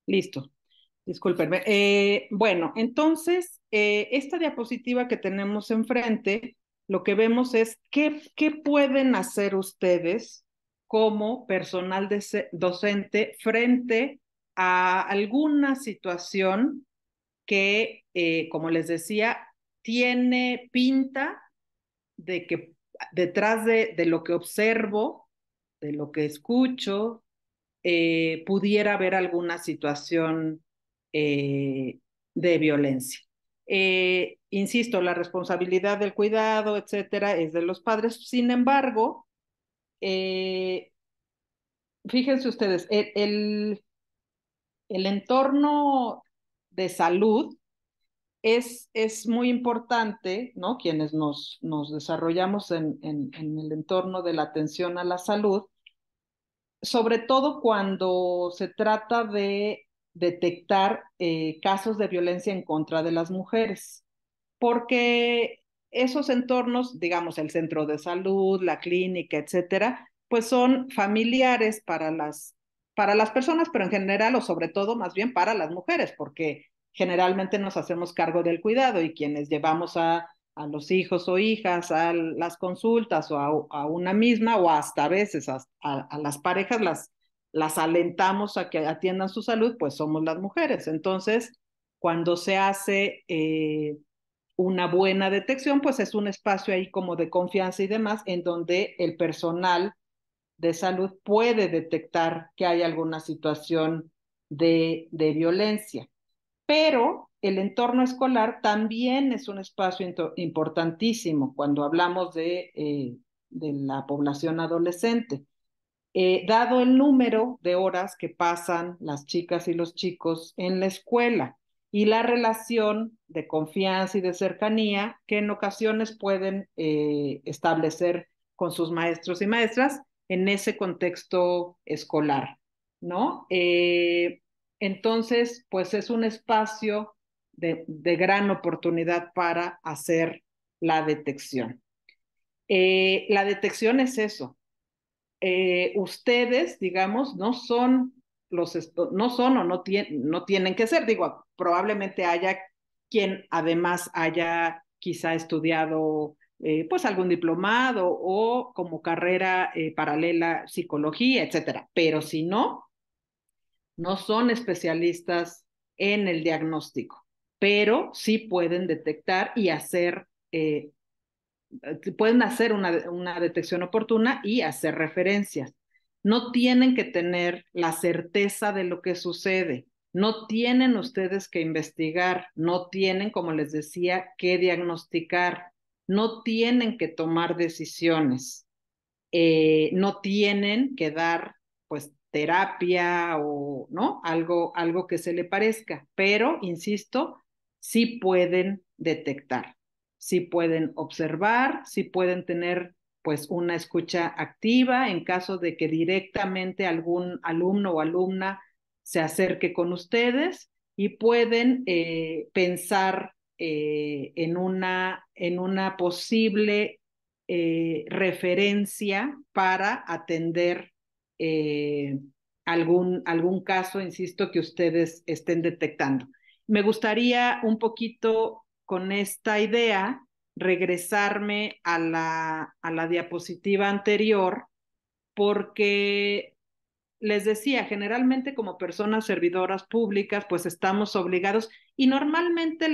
Listo. Discúlpenme. Bueno, entonces, esta diapositiva que tenemos enfrente, lo que vemos es qué pueden hacer ustedes como personal docente frente a alguna situación que, como les decía, tiene pinta de que detrás de lo que observo, de lo que escucho, pudiera haber alguna situación de violencia. Insisto, la responsabilidad del cuidado, etcétera, es de los padres. Sin embargo, fíjense ustedes, el entorno de salud es muy importante, ¿no? Quienes nos desarrollamos en el entorno de la atención a la salud, sobre todo cuando se trata de detectar casos de violencia en contra de las mujeres, porque esos entornos, digamos, el centro de salud, la clínica, etcétera, pues son familiares para las personas, pero en general o sobre todo más bien para las mujeres, porque generalmente nos hacemos cargo del cuidado y quienes llevamos a los hijos o hijas a las consultas o a una misma o hasta a veces a las parejas las alentamos a que atiendan su salud, pues somos las mujeres. Entonces, cuando se hace una buena detección, pues es un espacio ahí como de confianza y demás, en donde el personal de salud puede detectar que hay alguna situación de violencia. Pero el entorno escolar también es un espacio importantísimo cuando hablamos de la población adolescente. Dado el número de horas que pasan las chicas y los chicos en la escuela y la relación de confianza y de cercanía que en ocasiones pueden establecer con sus maestros y maestras en ese contexto escolar, ¿no? Entonces, pues es un espacio de gran oportunidad para hacer la detección. La detección es eso. Ustedes, digamos, no son o no tienen que ser. Digo, probablemente haya quien además haya quizá estudiado pues algún diplomado o como carrera paralela psicología, etcétera. Pero si no, no son especialistas en el diagnóstico, pero sí pueden detectar y pueden hacer una detección oportuna y hacer referencias. No tienen que tener la certeza de lo que sucede. No tienen ustedes que investigar, no tienen, como les decía, que diagnosticar, no tienen que tomar decisiones, no tienen que dar pues terapia o no algo que se le parezca, pero insisto, sí pueden detectar, sí pueden observar, sí pueden tener pues una escucha activa en caso de que directamente algún alumno o alumna se acerque con ustedes y pueden pensar en una posible referencia para atender eh, algún caso, insisto, que ustedes estén detectando. Me gustaría un poquito con esta idea regresarme a la diapositiva anterior porque les decía, generalmente como personas servidoras públicas, pues estamos obligados y normalmente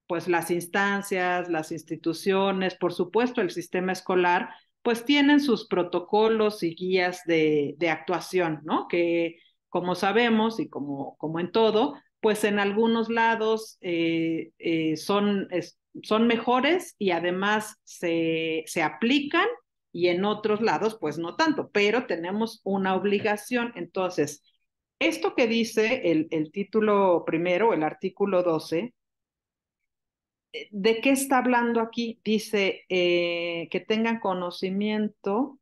pues las instancias, las instituciones, por supuesto el sistema escolar, pues tienen sus protocolos y guías de actuación, ¿no? Que como sabemos y como en todo, pues en algunos lados son mejores y además se aplican y en otros lados pues no tanto, pero tenemos una obligación. Entonces, esto que dice el título primero, el artículo 12, ¿de qué está hablando aquí? Dice que tengan conocimiento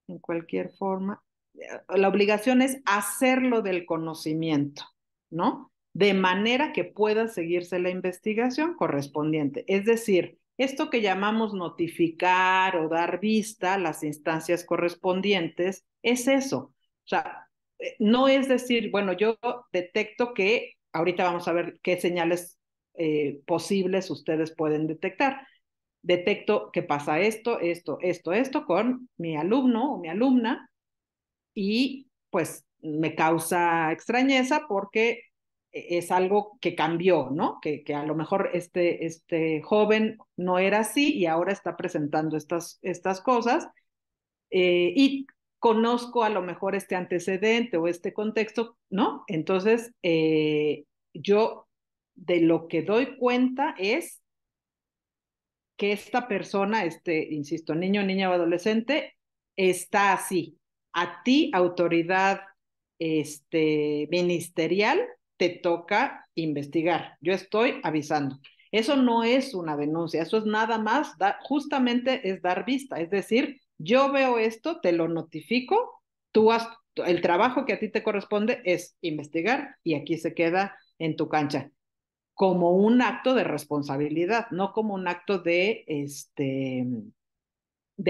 en cualquier forma. La obligación es hacerlo del conocimiento, ¿no? De manera que pueda seguirse la investigación correspondiente. Es decir, esto que llamamos notificar o dar vista a las instancias correspondientes es eso. O sea, no es decir, bueno, yo detecto que ahorita vamos a ver qué señales posibles ustedes pueden detectar. Detecto que pasa esto con mi alumno o mi alumna y pues me causa extrañeza porque es algo que cambió, ¿no? Que a lo mejor este joven no era así y ahora está presentando estas cosas y conozco a lo mejor este antecedente o este contexto, ¿no? Entonces, yo de lo que doy cuenta es que esta persona, insisto, niño, niña o adolescente, está así. A ti, autoridad ministerial, te toca investigar. Yo estoy avisando. Eso no es una denuncia, eso es nada más, justamente es dar vista. Es decir, yo veo esto, te lo notifico, el trabajo que a ti te corresponde es investigar y aquí se queda en tu cancha como un acto de responsabilidad, no como un acto de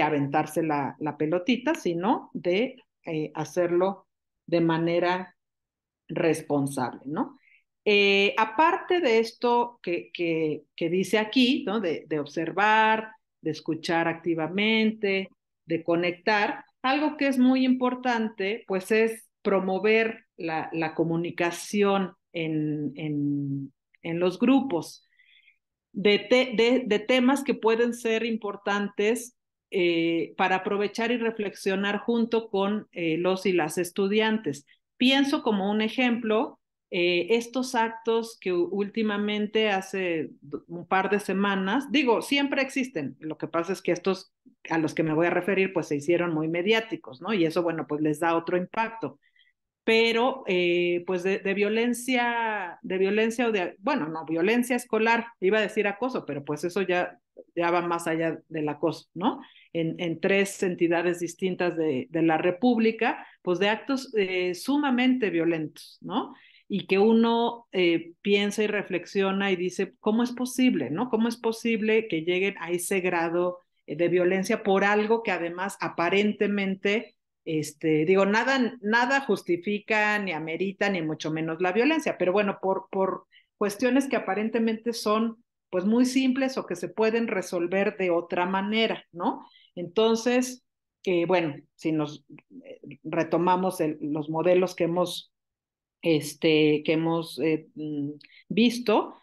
aventarse la pelotita, sino de hacerlo de manera responsable, ¿no? Aparte de esto que dice aquí, ¿no? De observar, de escuchar activamente, de conectar, algo que es muy importante, pues es promover la comunicación en los grupos de temas que pueden ser importantes para aprovechar y reflexionar junto con los y las estudiantes. Pienso como un ejemplo estos actos que últimamente hace un par de semanas, digo, siempre existen, lo que pasa es que estos a los que me voy a referir pues se hicieron muy mediáticos, ¿no? Y eso, bueno, pues les da otro impacto, pero pues de violencia o de, bueno, no, violencia escolar, iba a decir acoso, pero pues eso ya va más allá del acoso, ¿no? En tres entidades distintas de la República, pues de actos sumamente violentos, ¿no? Y que uno piensa y reflexiona y dice, ¿cómo es posible, no? ¿Cómo es posible que lleguen a ese grado de violencia por algo que además aparentemente digo, nada justifica ni amerita ni mucho menos la violencia, pero bueno, por cuestiones que aparentemente son pues muy simples o que se pueden resolver de otra manera, ¿no? Entonces, bueno, si nos retomamos los modelos que hemos visto,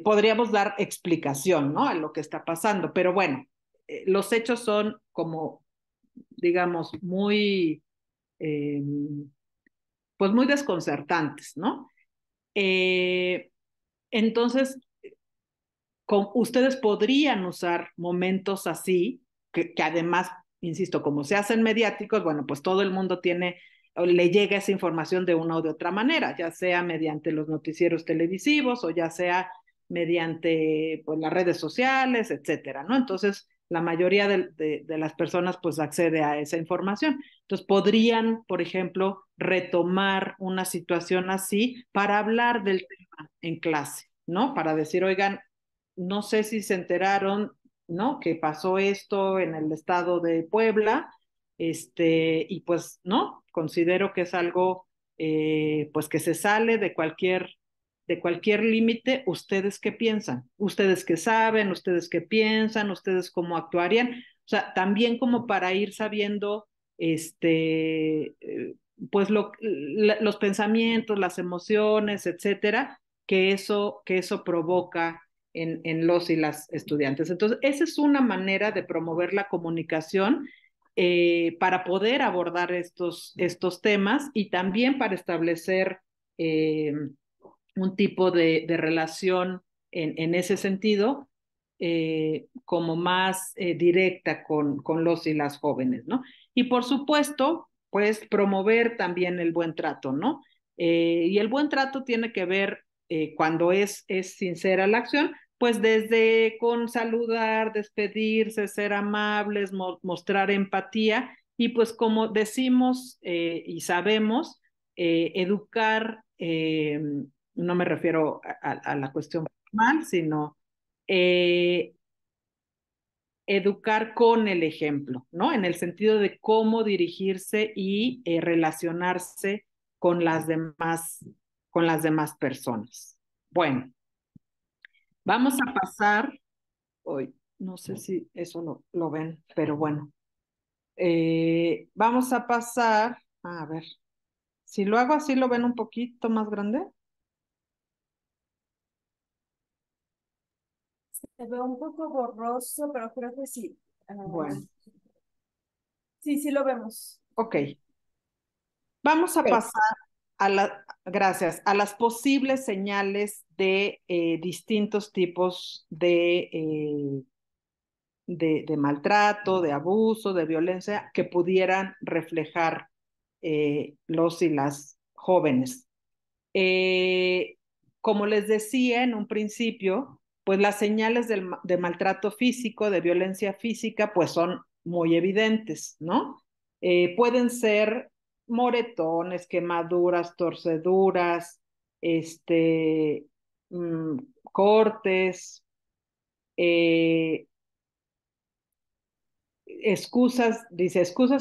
podríamos dar explicación, ¿no? A lo que está pasando, pero bueno, los hechos son como digamos, eh, pues muy desconcertantes, ¿no? Eh, entonces, ustedes podrían usar momentos así, que además, insisto, como se hacen mediáticos, bueno, pues todo el mundo tiene o le llega esa información de una o de otra manera, ya sea mediante los noticieros televisivos o ya sea mediante pues, las redes sociales, etcétera, ¿no? Entonces, la mayoría de las personas pues accede a esa información. Entonces, podrían, por ejemplo, retomar una situación así para hablar del tema en clase, ¿no? Para decir, oigan, no sé si se enteraron, ¿no? Que pasó esto en el estado de Puebla, y pues, ¿no? Considero que es algo, pues que se sale de cualquier límite. ¿Ustedes qué piensan? ¿Ustedes qué saben? ¿Ustedes qué piensan? ¿Ustedes cómo actuarían? O sea, también como para ir sabiendo, pues los pensamientos, las emociones, etcétera, que eso provoca en los y las estudiantes. Entonces, esa es una manera de promover la comunicación para poder abordar estos temas y también para establecer un tipo de relación en ese sentido como más directa con los y las jóvenes, ¿no? Y por supuesto, pues promover también el buen trato, ¿no? Y el buen trato tiene que ver cuando es sincera la acción, pues desde con saludar, despedirse, ser amables, mostrar empatía y pues como decimos y sabemos, educar, no me refiero a la cuestión formal, sino eh, educar con el ejemplo, ¿no? En el sentido de cómo dirigirse y relacionarse con las demás personas. Bueno, vamos a pasar, hoy, no sé si eso lo ven, pero bueno, vamos a pasar, a ver, si lo hago así, ¿lo ven un poquito más grande? Se ve un poco borroso, pero creo que sí. Bueno, Sí, sí lo vemos. ok. Vamos a Sí. pasar gracias, a las posibles señales de distintos tipos de maltrato, de abuso, de violencia que pudieran reflejar los y las jóvenes. Eh, Como les decía en un principio, pues las señales de maltrato físico, de violencia física, pues son muy evidentes, ¿no? Pueden ser moretones, quemaduras, torceduras, este, mm, cortes, eh, excusas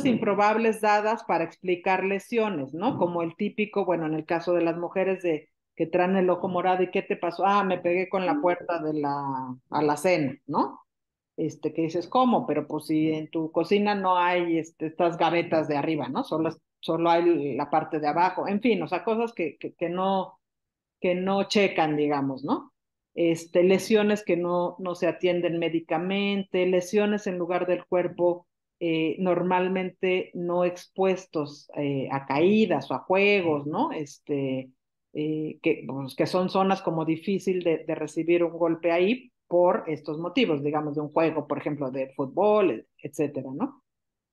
improbables dadas para explicar lesiones, ¿no? Como el típico, bueno, en el caso de las mujeres de que traen el ojo morado y ¿qué te pasó? Ah, me pegué con la puerta de la alacena, ¿no? Que dices, ¿cómo? Pero pues si en tu cocina no hay estas gavetas de arriba, ¿no? Solo hay la parte de abajo, en fin, o sea, cosas que no checan, digamos, ¿no? lesiones que no se atienden médicamente, lesiones en lugar del cuerpo normalmente no expuestos a caídas o a juegos, ¿no? Pues, que son zonas como difícil de recibir un golpe ahí por estos motivos, digamos, de un juego, por ejemplo, de fútbol, etcétera, ¿no?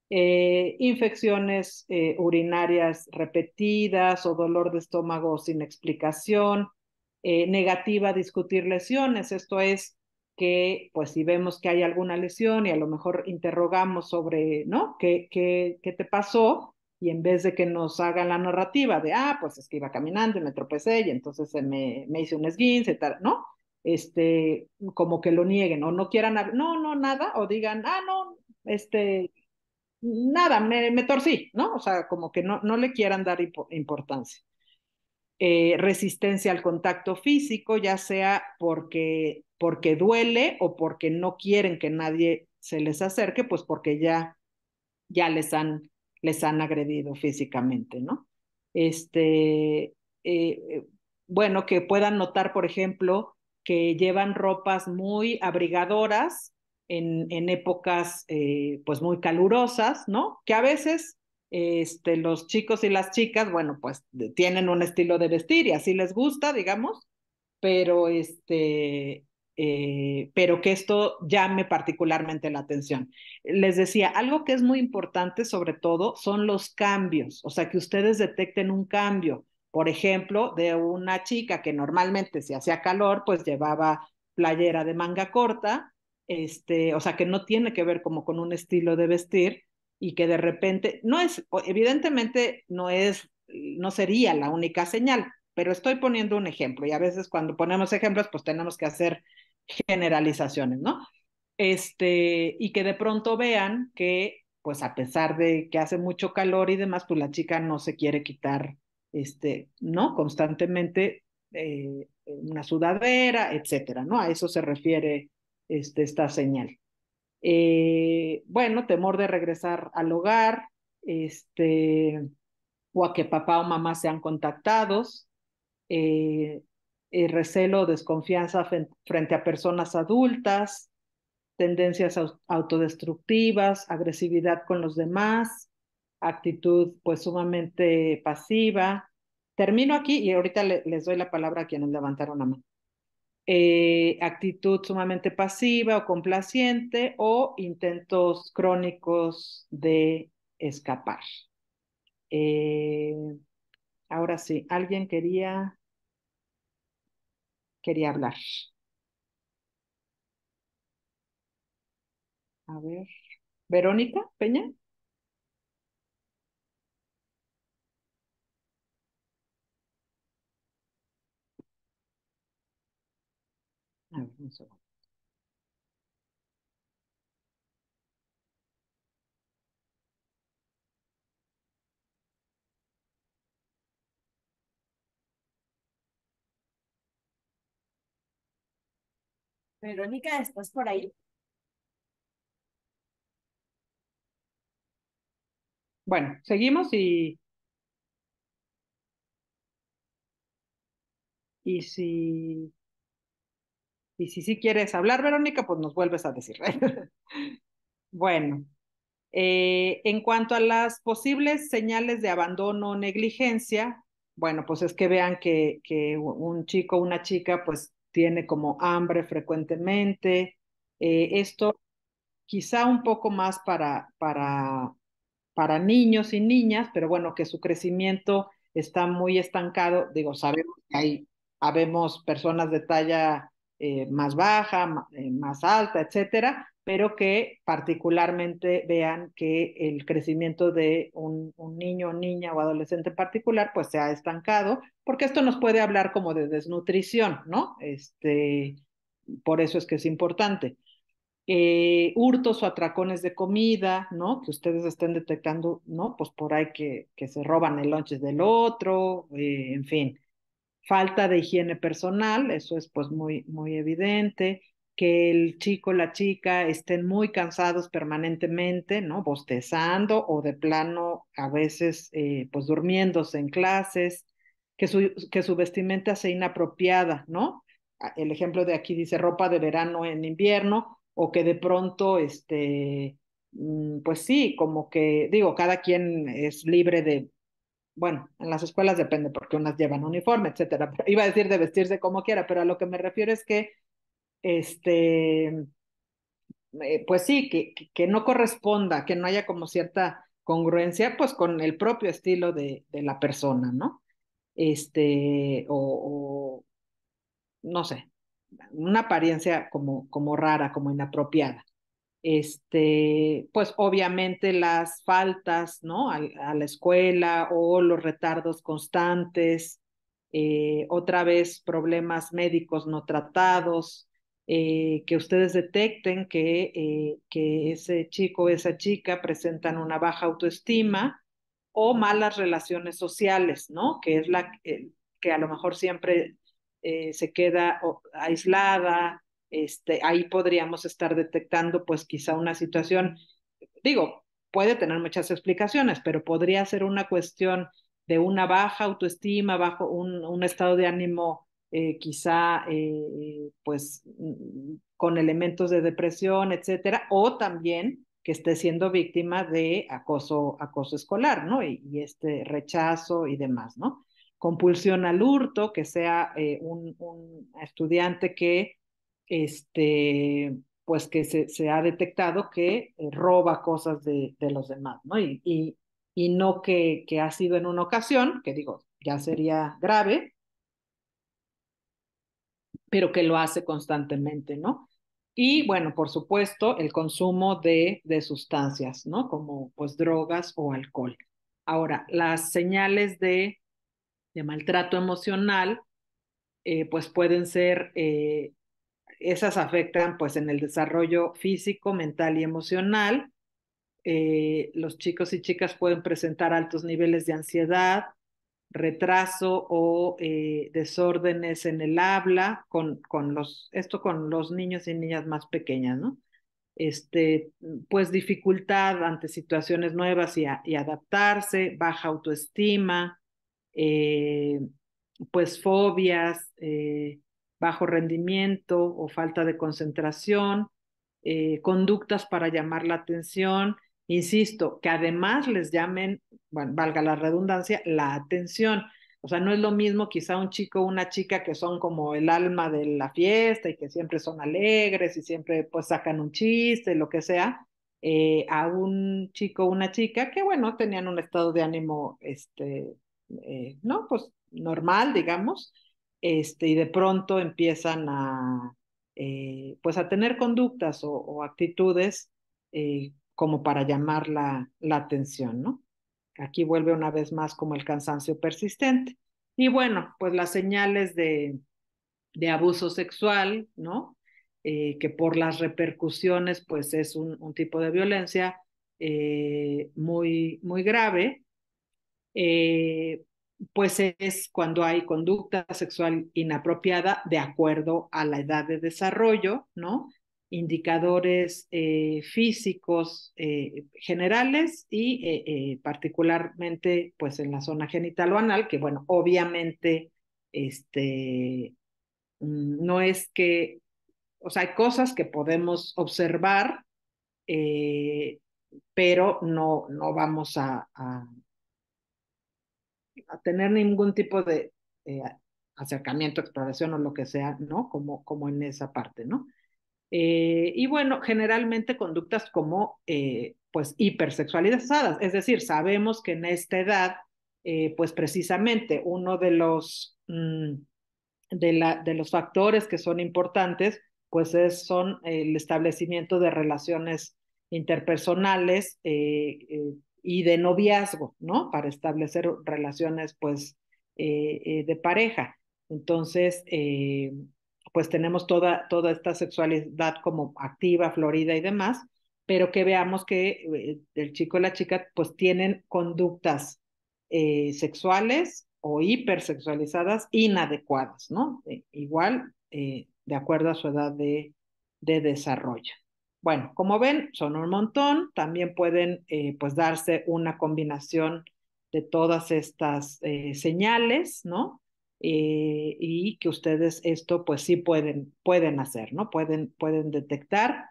Infecciones urinarias repetidas o dolor de estómago sin explicación, negativa a discutir lesiones, esto es que pues si vemos que hay alguna lesión y a lo mejor interrogamos sobre, ¿no? ¿Qué te pasó? Y en vez de que nos hagan la narrativa de, pues es que iba caminando y me tropecé y entonces me hice un esguince, tal, ¿no? Como que lo nieguen o no quieran, no, nada, o digan, no, nada, me torcí, ¿no? O sea, como que no le quieran dar importancia. Resistencia al contacto físico, ya sea porque duele o porque no quieren que nadie se les acerque, pues porque ya les han agredido físicamente, ¿no? Este, bueno, que puedan notar, por ejemplo, que llevan ropas muy abrigadoras en épocas pues muy calurosas, ¿no? Que a veces los chicos y las chicas, bueno, pues tienen un estilo de vestir y así les gusta, digamos, pero pero que esto llame particularmente la atención. Les decía, algo que es muy importante sobre todo son los cambios, o sea, que ustedes detecten un cambio, por ejemplo, de una chica que normalmente si hacía calor, pues llevaba playera de manga corta, o sea, que no tiene que ver como con un estilo de vestir y que de repente, evidentemente no sería la única señal, pero estoy poniendo un ejemplo y a veces cuando ponemos ejemplos, pues tenemos que hacer generalizaciones, ¿no? Y que de pronto vean que, pues a pesar de que hace mucho calor y demás, pues la chica no se quiere quitar, ¿no? Constantemente una sudadera, etcétera, ¿no? A eso se refiere esta señal. Bueno, temor de regresar al hogar, o a que papá o mamá sean contactados, eh, recelo o desconfianza frente a personas adultas, tendencias autodestructivas, agresividad con los demás, actitud pues sumamente pasiva. Termino aquí y ahorita les doy la palabra a quienes levantaron la mano. Actitud sumamente pasiva o complaciente o intentos crónicos de escapar. Eh, Ahora sí, alguien quería hablar. A ver, Verónica Peña. A ver, un segundo. Verónica, ¿estás por ahí? Bueno, seguimos y si, si quieres hablar, Verónica, pues nos vuelves a decir. Bueno, en cuanto a las posibles señales de abandono o negligencia, bueno, pues es que vean que un chico o una chica pues tiene como hambre frecuentemente. Esto quizá un poco más para niños y niñas, pero bueno, que su crecimiento está muy estancado. Digo, sabemos que habemos personas de talla más baja, más alta, etcétera, pero que particularmente vean que el crecimiento de un niño, niña o adolescente en particular, pues se ha estancado, porque esto nos puede hablar como de desnutrición, ¿no? Por eso es que es importante. Hurtos o atracones de comida, ¿no? Que ustedes estén detectando, ¿no? Pues por ahí que se roban el lunch del otro, en fin. Falta de higiene personal, eso es pues muy evidente. Que el chico, la chica estén muy cansados permanentemente, ¿no? Bostezando o de plano a veces pues durmiéndose en clases. Que su vestimenta sea inapropiada, ¿no? el ejemplo de aquí dice ropa de verano en invierno, o que de pronto, pues sí, como que, digo, cada quien es libre de, bueno, en las escuelas depende porque unas llevan uniforme, etcétera. Iba a decir de vestirse como quiera, pero a lo que me refiero es que, este, pues sí, que no corresponda, que no haya como cierta congruencia, pues con el propio estilo de la persona, ¿no? O no sé, una apariencia como rara, como inapropiada. Pues obviamente las faltas, ¿no? A la escuela o los retardos constantes, otra vez problemas médicos no tratados, que ustedes detecten que ese chico o esa chica presentan una baja autoestima o malas relaciones sociales, ¿no? Que es que a lo mejor siempre se queda aislada. Ahí podríamos estar detectando pues quizá una situación, digo, puede tener muchas explicaciones, pero podría ser una cuestión de una baja autoestima, bajo un estado de ánimo quizá pues con elementos de depresión, etcétera, o también que esté siendo víctima de acoso escolar, ¿no? Y este rechazo y demás, ¿no? Compulsión al hurto, que sea un estudiante que pues que se ha detectado que roba cosas de los demás, ¿no? Y no que ha sido en una ocasión, que digo, ya sería grave, pero que lo hace constantemente, ¿no? Y bueno, por supuesto, el consumo de sustancias, ¿no? Como pues drogas o alcohol. Ahora, las señales de maltrato emocional, pues pueden ser esas afectan pues en el desarrollo físico, mental y emocional. Los chicos y chicas pueden presentar altos niveles de ansiedad, retraso o desórdenes en el habla esto con los niños y niñas más pequeñas, ¿no? Este, pues dificultad ante situaciones nuevas y adaptarse, baja autoestima, eh, pues fobias, bajo rendimiento o falta de concentración, conductas para llamar la atención, insisto, que además les llamen, bueno, valga la redundancia, la atención. O sea, no es lo mismo quizá un chico o una chica que son como el alma de la fiesta y que siempre son alegres y siempre pues sacan un chiste, lo que sea, a un chico o una chica que, bueno, tenían un estado de ánimo, ¿no? Pues normal, digamos, y de pronto empiezan pues a tener conductas o actitudes como para llamar la atención, ¿no? Aquí vuelve una vez más como el cansancio persistente. Y bueno, pues las señales de abuso sexual, ¿no? Que por las repercusiones, pues es un tipo de violencia muy, muy grave. eh, pues es cuando hay conducta sexual inapropiada de acuerdo a la edad de desarrollo, ¿no? Indicadores físicos generales y particularmente pues en la zona genital o anal, que bueno, obviamente no es que, o sea, hay cosas que podemos observar, eh, pero no vamos a tener ningún tipo de eh, acercamiento, exploración o lo que sea, ¿no? Como en esa parte, ¿no? Y bueno, generalmente conductas como, pues, hipersexualizadas, es decir, sabemos que en esta edad, pues precisamente uno de los factores que son importantes, pues son el establecimiento de relaciones interpersonales y de noviazgo, ¿no? Para establecer relaciones, pues, de pareja. Entonces, pues tenemos toda esta sexualidad como activa, florida y demás, pero que veamos que el chico y la chica, pues, tienen conductas sexuales o hipersexualizadas inadecuadas, ¿no? Igual, de acuerdo a su edad de desarrollo. Bueno, como ven, son un montón. También pueden, pues, darse una combinación de todas estas señales, ¿no? y que ustedes esto pues sí pueden hacer, ¿no? Pueden detectar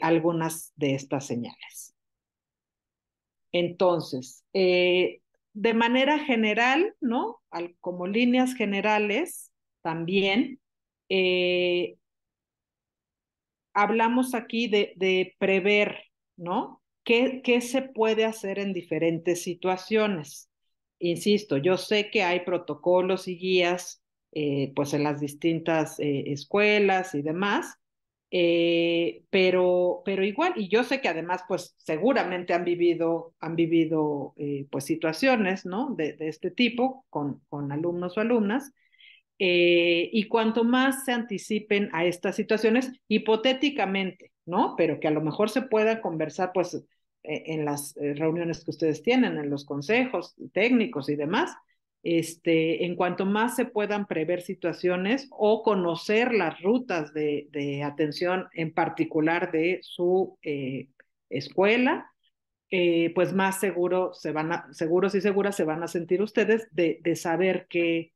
algunas de estas señales. Entonces, de manera general, ¿no? Como líneas generales, también eh, hablamos aquí de prever, ¿no? ¿Qué se puede hacer en diferentes situaciones? Insisto, yo sé que hay protocolos y guías, pues en las distintas escuelas y demás, pero igual, y yo sé que además, pues seguramente han vivido pues situaciones, ¿no? De este tipo con alumnos o alumnas, y cuanto más se anticipen a estas situaciones, hipotéticamente, ¿no? Pero que a lo mejor se pueda conversar, pues, en las reuniones que ustedes tienen, en los consejos técnicos y demás, en cuanto más se puedan prever situaciones o conocer las rutas de atención en particular de su escuela, pues más seguros y seguras se van a sentir ustedes de saber qué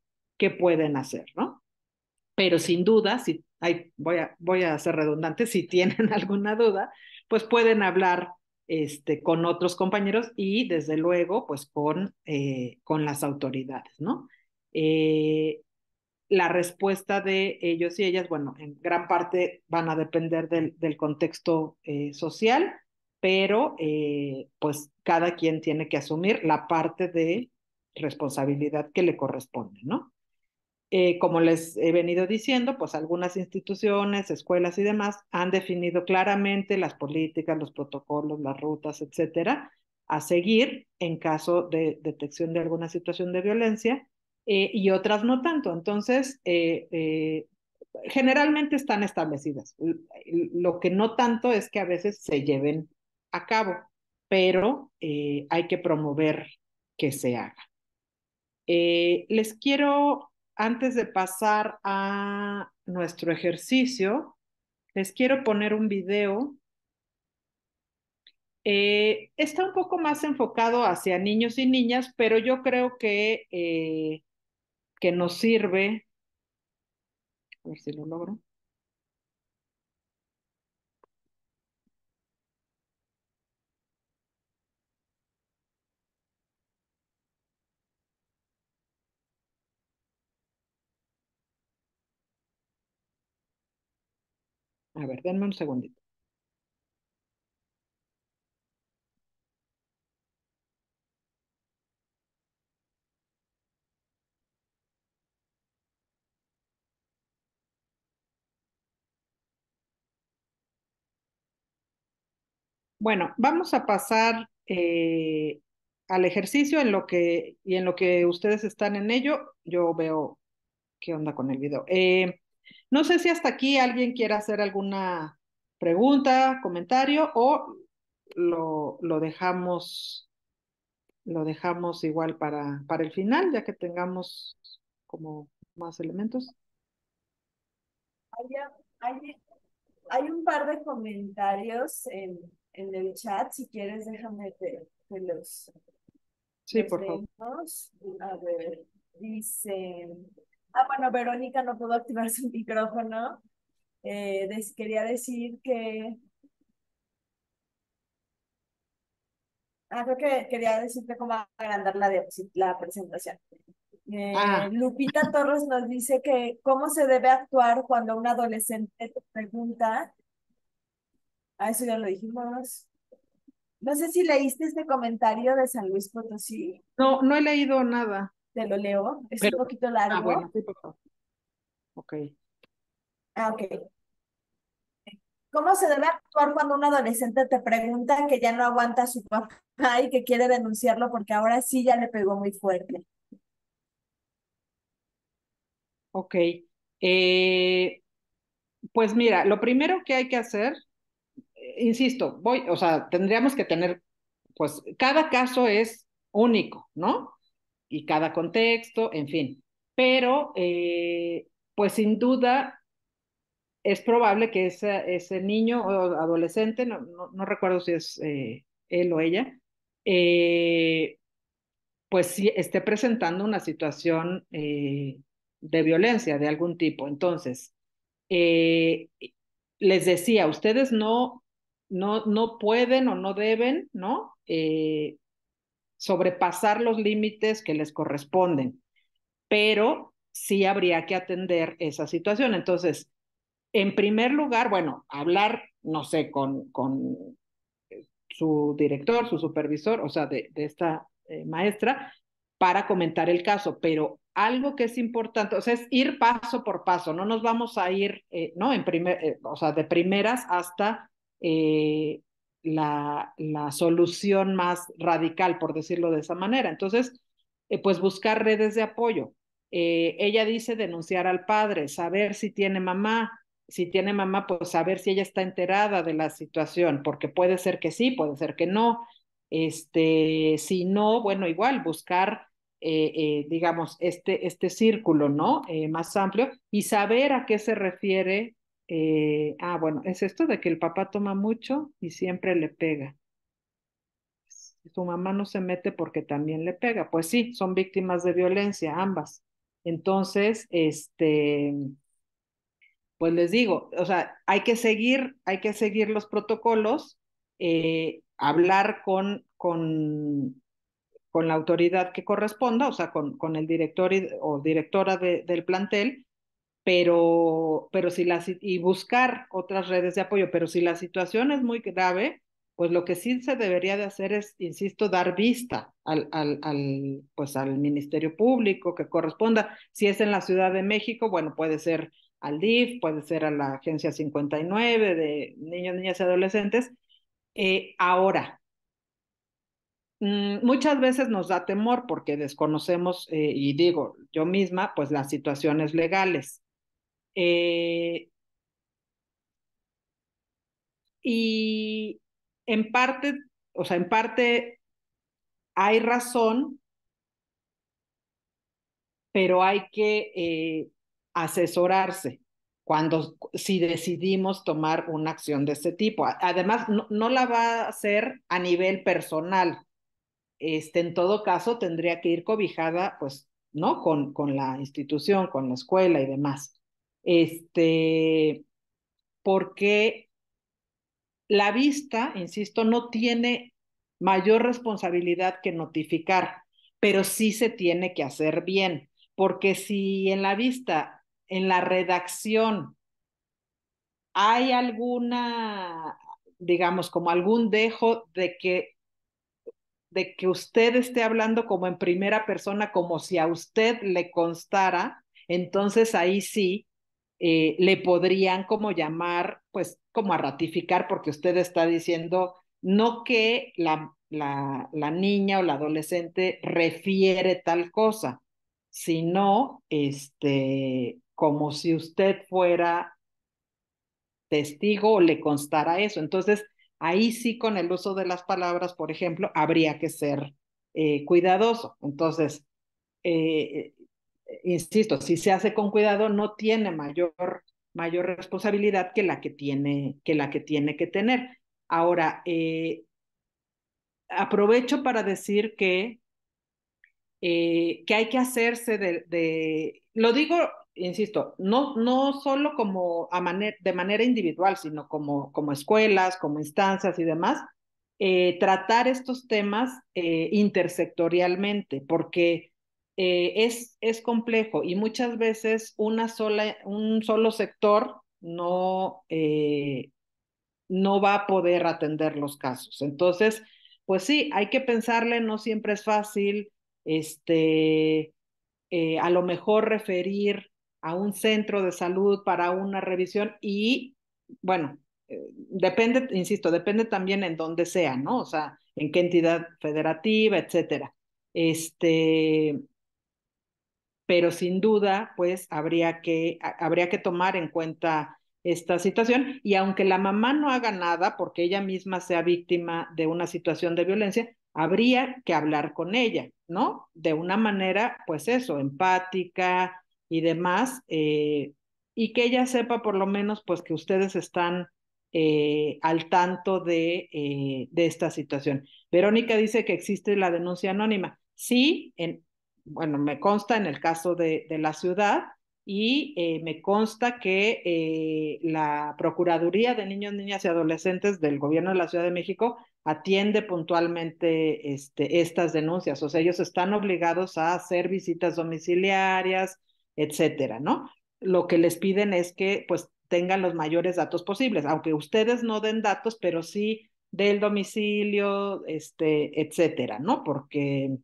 pueden hacer, ¿no? Pero sin duda, si voy a ser redundante, si tienen alguna duda, pues pueden hablar con otros compañeros y desde luego, pues con las autoridades, ¿no? Eh, la respuesta de ellos y ellas, bueno, en gran parte van a depender del contexto social, pero pues cada quien tiene que asumir la parte de responsabilidad que le corresponde, ¿no? Como les he venido diciendo, pues algunas instituciones, escuelas y demás han definido claramente las políticas, los protocolos, las rutas, etcétera, a seguir en caso de detección de alguna situación de violencia, y otras no tanto. Entonces, generalmente están establecidas. Lo que no tanto es que a veces se lleven a cabo, pero hay que promover que se haga. Les quiero, antes de pasar a nuestro ejercicio, les quiero poner un video. Está un poco más enfocado hacia niños y niñas, pero yo creo que nos sirve. A ver si lo logro. A ver, denme un segundito. Bueno, vamos a pasar al ejercicio y en lo que ustedes están en ello, yo veo qué onda con el video. No sé si hasta aquí alguien quiere hacer alguna pregunta, comentario o lo dejamos igual para el final, ya que tengamos como más elementos. Hay, hay, hay un par de comentarios en el chat, si quieres déjame te Sí, los por favor. leemos. A ver, dice, bueno, Verónica no pudo activar su micrófono. Quería decir que, creo que quería decirte cómo agrandar la presentación. Ah, Lupita Torres nos dice que cómo se debe actuar cuando un adolescente te pregunta, eso ya lo dijimos. No sé si leíste este comentario de San Luis Potosí, no, no he leído nada, te lo leo, es un pero, poquito bueno, largo. sí, por favor. Ok. Ok. ¿Cómo se debe actuar cuando un adolescente te pregunta que ya no aguanta a su papá y que quiere denunciarlo porque ahora sí ya le pegó muy fuerte? Ok. Eh, pues mira, lo primero que hay que hacer, insisto, o sea, tendríamos que tener, pues cada caso es único, ¿no? Y cada contexto, en fin. Pero, pues sin duda es probable que ese niño o adolescente, no recuerdo si es él o ella, eh, pues sí esté presentando una situación de violencia de algún tipo. Entonces, eh, les decía, ustedes no pueden o no deben, ¿no? Sobrepasar los límites que les corresponden, pero sí habría que atender esa situación. Entonces, en primer lugar, bueno, hablar, no sé, con su director, su supervisor, o sea, de esta maestra, para comentar el caso, pero algo que es importante, o sea, es ir paso por paso, no nos vamos a ir, ¿no? O sea, de primeras hasta la solución más radical, por decirlo de esa manera. Entonces, pues buscar redes de apoyo. Ella dice denunciar al padre, saber si tiene mamá, si tiene mamá, pues saber si ella está enterada de la situación, porque puede ser que sí, puede ser que no. Si no, bueno, igual buscar, digamos, este círculo, ¿no? Más amplio y saber a qué se refiere. Bueno, es esto de que el papá toma mucho y siempre le pega. Su mamá no se mete porque también le pega. Pues sí, son víctimas de violencia ambas. Entonces, pues les digo, o sea, hay que seguir los protocolos, hablar con la autoridad que corresponda, o sea, con el director o directora del plantel, pero si y buscar otras redes de apoyo, pero si la situación es muy grave, pues lo que sí se debería de hacer es, insisto, dar vista pues al Ministerio Público que corresponda. Si es en la Ciudad de México, bueno, puede ser al DIF, puede ser a la Agencia 59 de Niños, Niñas y Adolescentes. Ahora, muchas veces nos da temor porque desconocemos, y digo, yo misma, pues las situaciones legales. Eh, Y en parte, o sea, en parte hay razón, pero hay que asesorarse si decidimos tomar una acción de este tipo. Además, no la va a hacer a nivel personal. En todo caso, tendría que ir cobijada, pues, ¿no? Con la institución, con la escuela y demás. Porque la vista, insisto, no tiene mayor responsabilidad que notificar, pero sí se tiene que hacer bien, porque si en la vista, en la redacción, hay alguna, digamos, como algún dejo de que usted esté hablando como en primera persona, como si a usted le constara, entonces ahí sí le podrían como llamar, pues como a ratificar, porque usted está diciendo no que la niña o la adolescente refiere tal cosa, sino como si usted fuera testigo o le constara eso. Entonces, ahí sí con el uso de las palabras, por ejemplo, habría que ser cuidadoso. Entonces, eh, insisto, si se hace con cuidado, no tiene mayor responsabilidad que la que tiene que tener. Ahora, aprovecho para decir que hay que hacerse lo digo, insisto, no solo como de manera individual, sino como escuelas, como instancias y demás, tratar estos temas intersectorialmente, porque es complejo y muchas veces un solo sector no va a poder atender los casos. Entonces, pues sí, hay que pensarle, no siempre es fácil, a lo mejor referir a un centro de salud para una revisión y, bueno, depende, insisto, depende también en dónde sea, ¿no? O sea, en qué entidad federativa, etcétera. Pero sin duda, pues habría que tomar en cuenta esta situación y aunque la mamá no haga nada porque ella misma sea víctima de una situación de violencia, habría que hablar con ella, ¿no? De una manera, pues eso, empática y demás, y que ella sepa por lo menos, pues que ustedes están al tanto de esta situación. Verónica dice que existe la denuncia anónima. Sí, bueno, me consta en el caso de la ciudad y me consta que la Procuraduría de Niños, Niñas y Adolescentes del Gobierno de la Ciudad de México atiende puntualmente estas denuncias. O sea, ellos están obligados a hacer visitas domiciliarias, etcétera, ¿no? Lo que les piden es que pues tengan los mayores datos posibles, aunque ustedes no den datos, pero sí del domicilio, etcétera, ¿no? Porque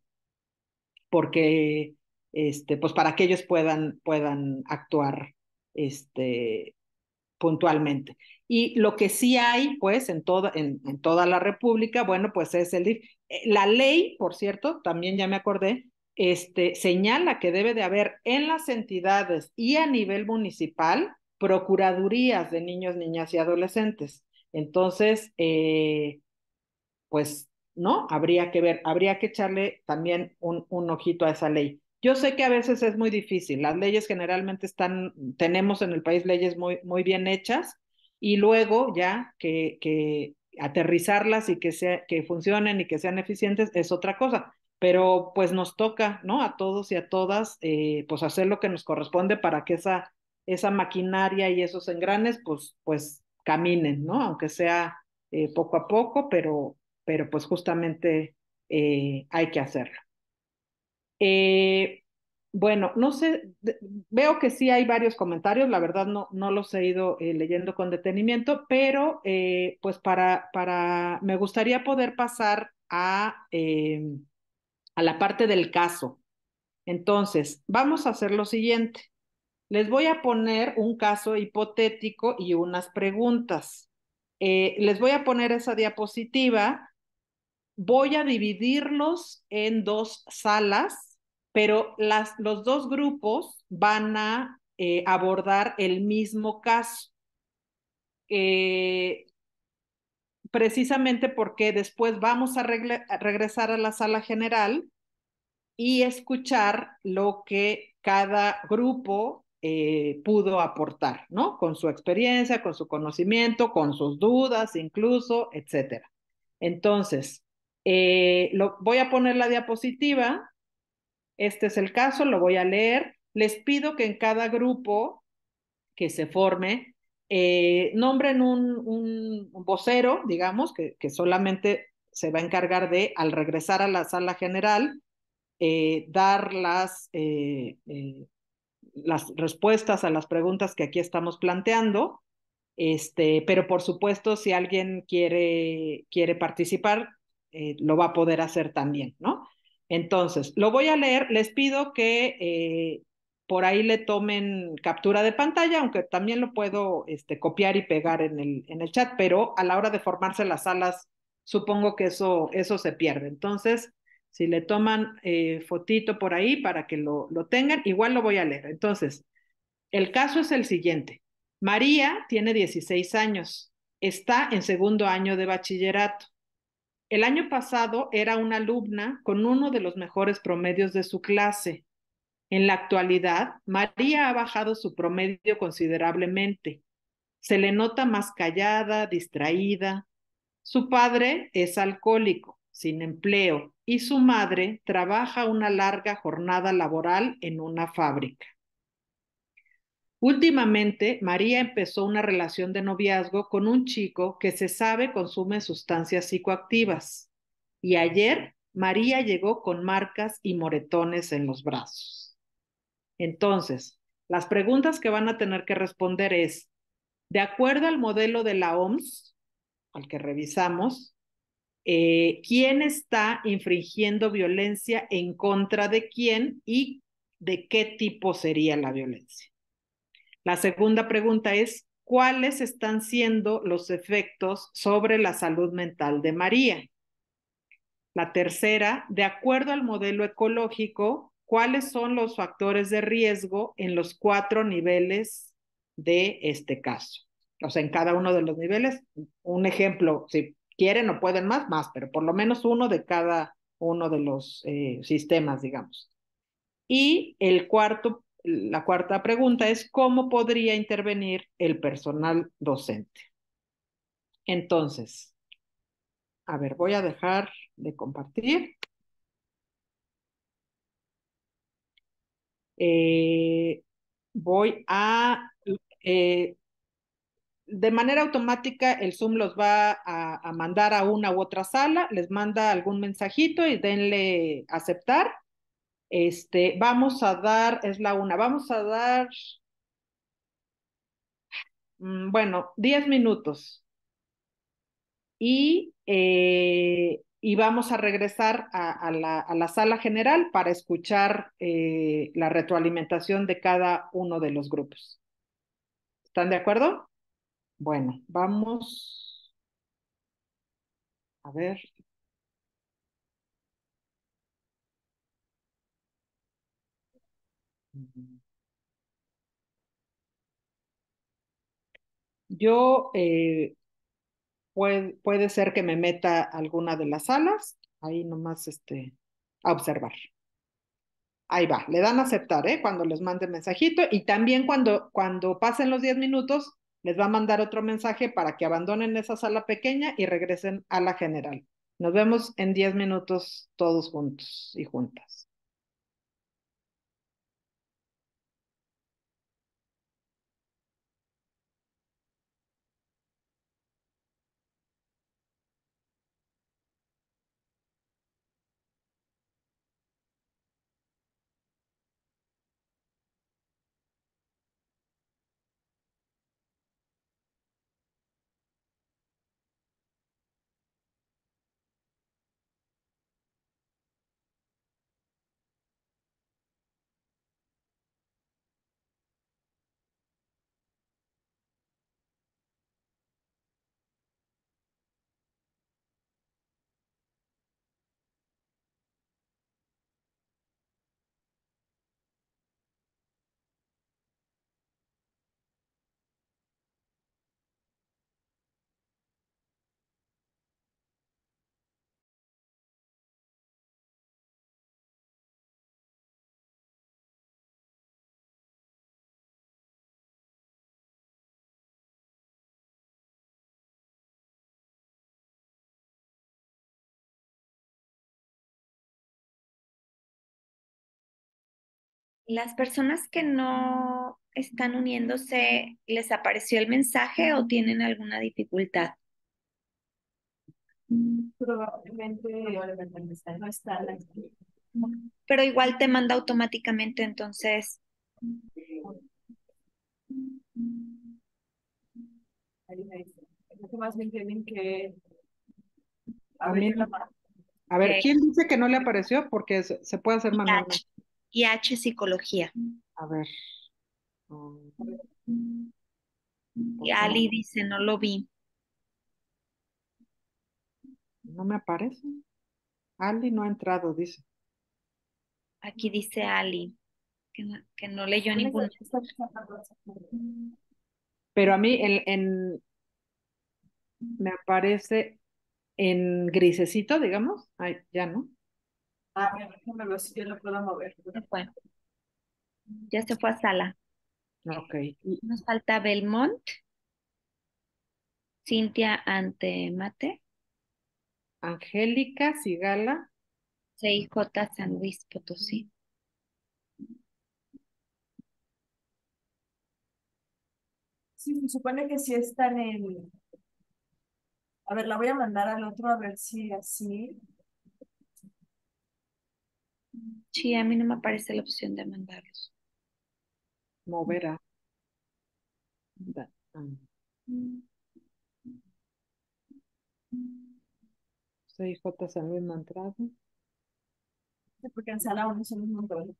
pues para que ellos puedan actuar este, puntualmente. Y lo que sí hay, pues, en toda la República, bueno, pues es el DIF. La ley, por cierto, también ya me acordé, señala que debe de haber en las entidades y a nivel municipal procuradurías de niños, niñas y adolescentes. Entonces, pues, ¿no? Habría que ver, habría que echarle también un ojito a esa ley. Yo sé que a veces es muy difícil, las leyes generalmente tenemos en el país leyes muy bien hechas y luego ya que aterrizarlas y que funcionen y que sean eficientes es otra cosa, pero pues nos toca, ¿no? A todos y a todas, pues hacer lo que nos corresponde para que esa maquinaria y esos engranes, pues caminen, ¿no? Aunque sea poco a poco, pero pues justamente hay que hacerlo. Eh, bueno, no sé, veo que sí hay varios comentarios, la verdad no los he ido leyendo con detenimiento, pero pues me gustaría poder pasar a la parte del caso. Entonces, vamos a hacer lo siguiente. Les voy a poner un caso hipotético y unas preguntas. Les voy a poner esa diapositiva. Voy a dividirlos en dos salas, pero los dos grupos van a abordar el mismo caso. Eh, Precisamente porque después vamos a regresar a la sala general y escuchar lo que cada grupo pudo aportar, ¿no? Con su experiencia, con su conocimiento, con sus dudas incluso, etcétera. Entonces, voy a poner la diapositiva. Este es el caso, lo voy a leer. Les pido que en cada grupo que se forme, nombren un vocero, digamos, que solamente se va a encargar de, al regresar a la sala general, dar las respuestas a las preguntas que aquí estamos planteando. Pero por supuesto, si alguien quiere participar, lo va a poder hacer también, ¿no? Entonces, lo voy a leer. Les pido que por ahí le tomen captura de pantalla, aunque también lo puedo copiar y pegar en el chat, pero a la hora de formarse las salas, supongo que eso se pierde. Entonces, si le toman fotito por ahí para que lo tengan, igual lo voy a leer. Entonces, el caso es el siguiente. María tiene 16 años, está en segundo año de bachillerato. El año pasado era una alumna con uno de los mejores promedios de su clase. En la actualidad, María ha bajado su promedio considerablemente. Se le nota más callada, distraída. Su padre es alcohólico, sin empleo, y su madre trabaja una larga jornada laboral en una fábrica. Últimamente, María empezó una relación de noviazgo con un chico que se sabe consume sustancias psicoactivas. Y ayer, María llegó con marcas y moretones en los brazos. Entonces, las preguntas que van a tener que responder es, de acuerdo al modelo de la OMS, al que revisamos, ¿quién está infringiendo violencia en contra de quién y de qué tipo sería la violencia? La segunda pregunta es, ¿cuáles están siendo los efectos sobre la salud mental de María? La tercera, de acuerdo al modelo ecológico, ¿cuáles son los factores de riesgo en los 4 niveles de este caso? O sea, en cada uno de los niveles, un ejemplo, si quieren o pueden más, pero por lo menos uno de cada uno de los sistemas, digamos. Y la cuarta pregunta es, ¿cómo podría intervenir el personal docente? Entonces, a ver, voy a dejar de compartir. Eh, voy a, eh, de manera automática, el Zoom los va a mandar a una u otra sala, les manda algún mensajito y denle aceptar. Vamos a dar, es la una, vamos a dar, bueno, 10 minutos y vamos a regresar a la sala general para escuchar la retroalimentación de cada uno de los grupos. ¿Están de acuerdo? Bueno, vamos a ver. Yo puede ser que me meta a alguna de las salas, ahí nomás a observar. Ahí va, le dan a aceptar, ¿eh? Cuando les mande mensajito y también cuando pasen los 10 minutos, les va a mandar otro mensaje para que abandonen esa sala pequeña y regresen a la general. Nos vemos en 10 minutos todos juntos y juntas. Las personas que no están uniéndose, ¿les apareció el mensaje o tienen alguna dificultad? Probablemente no está la... Pero igual te manda automáticamente, entonces, Más bien tienen que A mí, abrir la mano. a ver, ok, ¿quién dice que no le apareció? Porque se puede hacer manualmente. IH Psicología. A ver. um, Y ¿por qué Ali dice, no lo vi. no me aparece? Ali no ha entrado, dice. Aquí dice Ali, que no leyó ningún. Pero a mí me aparece en grisecito, digamos. Ay, ya no. Ah, bueno, déjame ver si yo lo puedo mover. Se fue. Ya se fue a sala. Ok. Nos falta Belmont, Cintia Antemate, Angélica Sigala. CIJ San Luis Potosí. Sí, se supone que sí están en... A ver, la voy a mandar al otro a ver si así... Sí, a mí no me aparece la opción de mandarlos. Mover a. CIJ San Luis no ha entrado. Porque en sala uno son un montón.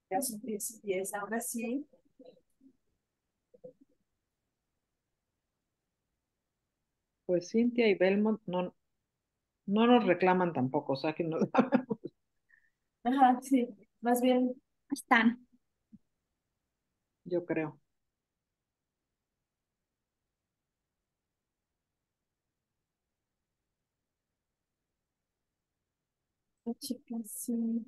Ya son 10 y 10. Ahora sí. Pues Cintia y Belmont no nos reclaman tampoco, o sea que no Ajá, sí. Más bien, Están. yo creo. la chica sí.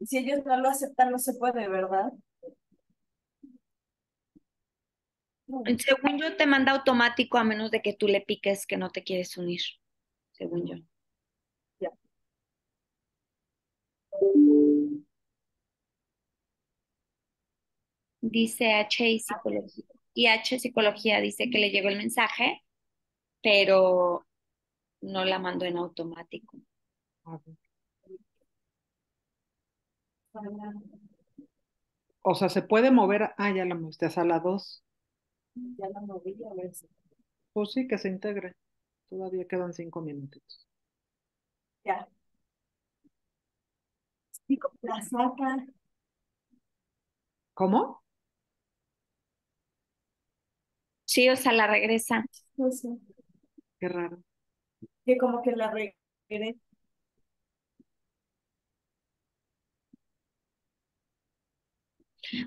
Si ellos no lo aceptan, no se puede, ¿verdad? No. Según yo, te manda automático a menos de que tú le piques que no te quieres unir, según yo. Ya. Dice H y psicología. Y H psicología dice que le llegó el mensaje, pero no la mandó en automático. A ver. O sea, se puede mover. Ya la moviste a sala 2. Ya la moví, a ver si. Pues sí, que se integre. Todavía quedan 5 minutitos. Ya. Sí, la saca. ¿Cómo? Sí, o sea, la regresa. No sé. Qué raro. Que como que la regrese.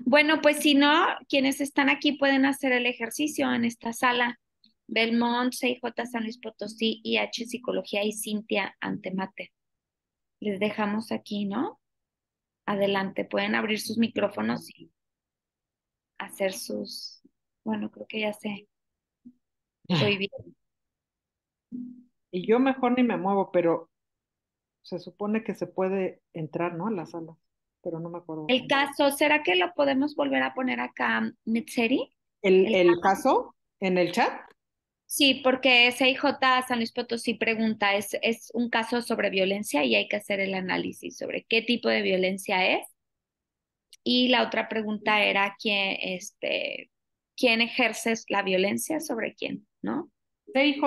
Bueno, pues si no, quienes están aquí pueden hacer el ejercicio en esta sala. Belmont, CIJ San Luis Potosí, IH Psicología y Cintia Antemate. Les dejamos aquí, ¿no? Adelante, pueden abrir sus micrófonos y hacer sus... Bueno, creo que ya sé. Estoy bien. Y yo mejor ni me muevo, pero se supone que se puede entrar, ¿no? A la sala, pero no me acuerdo El cómo. caso, ¿será que lo podemos volver a poner acá, Netseri? El ¿El caso en el chat? Sí, porque CIJ San Luis Potosí pregunta, es un caso sobre violencia y hay que hacer el análisis sobre qué tipo de violencia es. Y la otra pregunta era quién ejerce la violencia sobre quién, ¿no? CIJ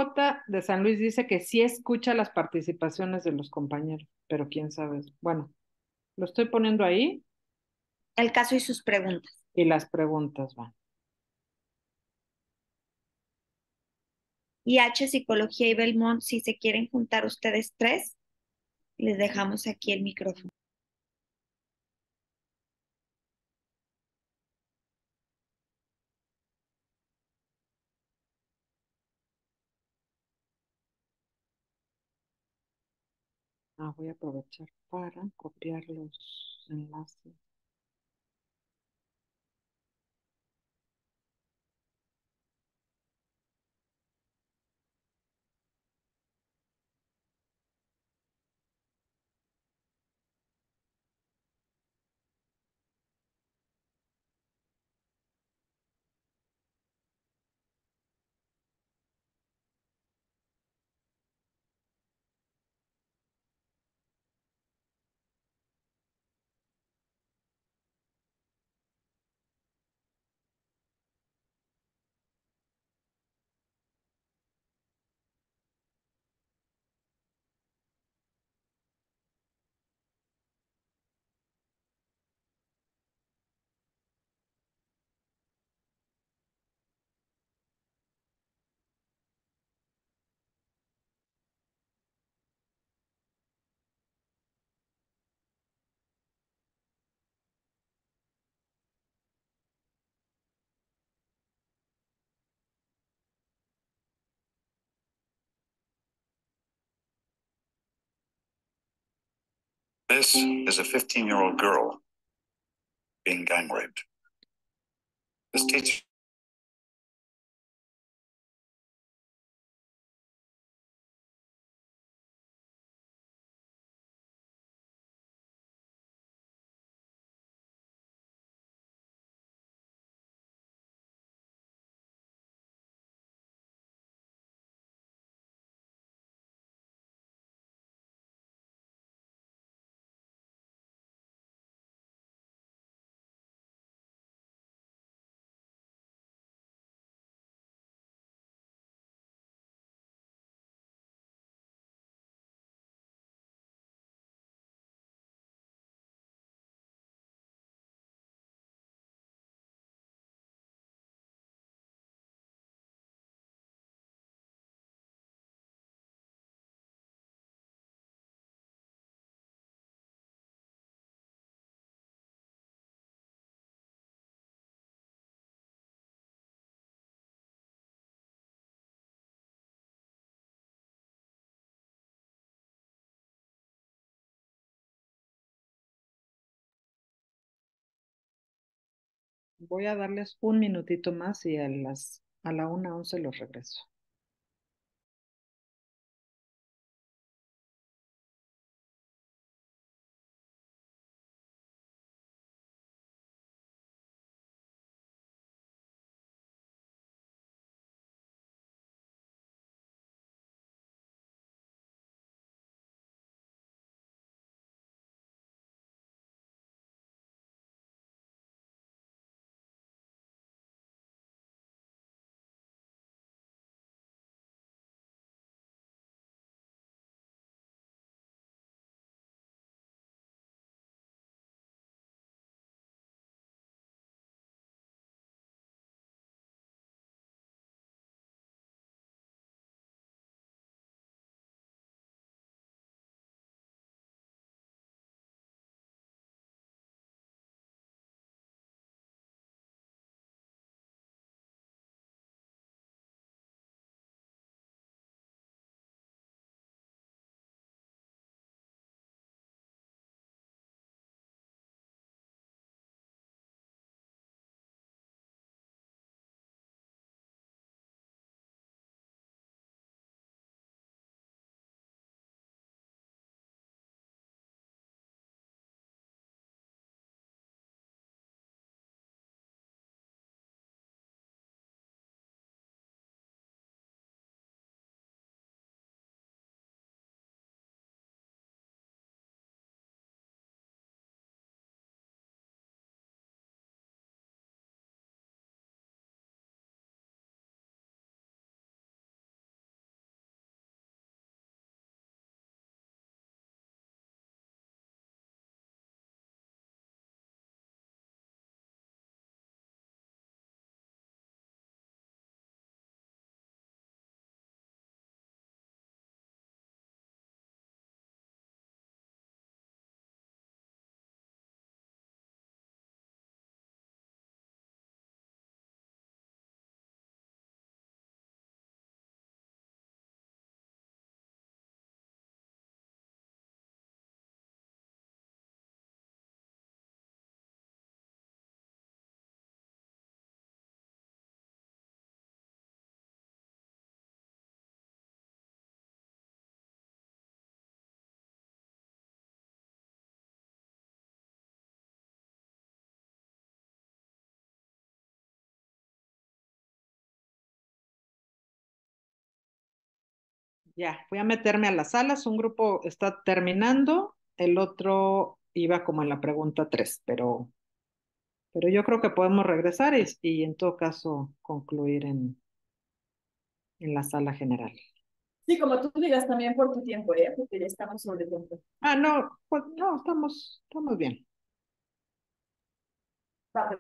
de San Luis dice que sí escucha las participaciones de los compañeros, pero quién sabe. Bueno, lo estoy poniendo ahí El caso y sus preguntas. y las preguntas van. Y H, Psicología y Belmont, si se quieren juntar ustedes tres, les dejamos aquí el micrófono. Voy a aprovechar para copiar los enlaces. This is a 15-year-old girl being gang raped. This teacher Voy a darles un minutito más y a la 1:11 los regreso. Ya, voy a meterme a las salas. Un grupo está terminando, el otro iba como en la pregunta 3, pero yo creo que podemos regresar y en todo caso concluir en la sala general. Sí, como tú digas también por tu tiempo, ¿eh? Porque ya estamos sobre tiempo. Ah, no, pues no, estamos bien. Vale.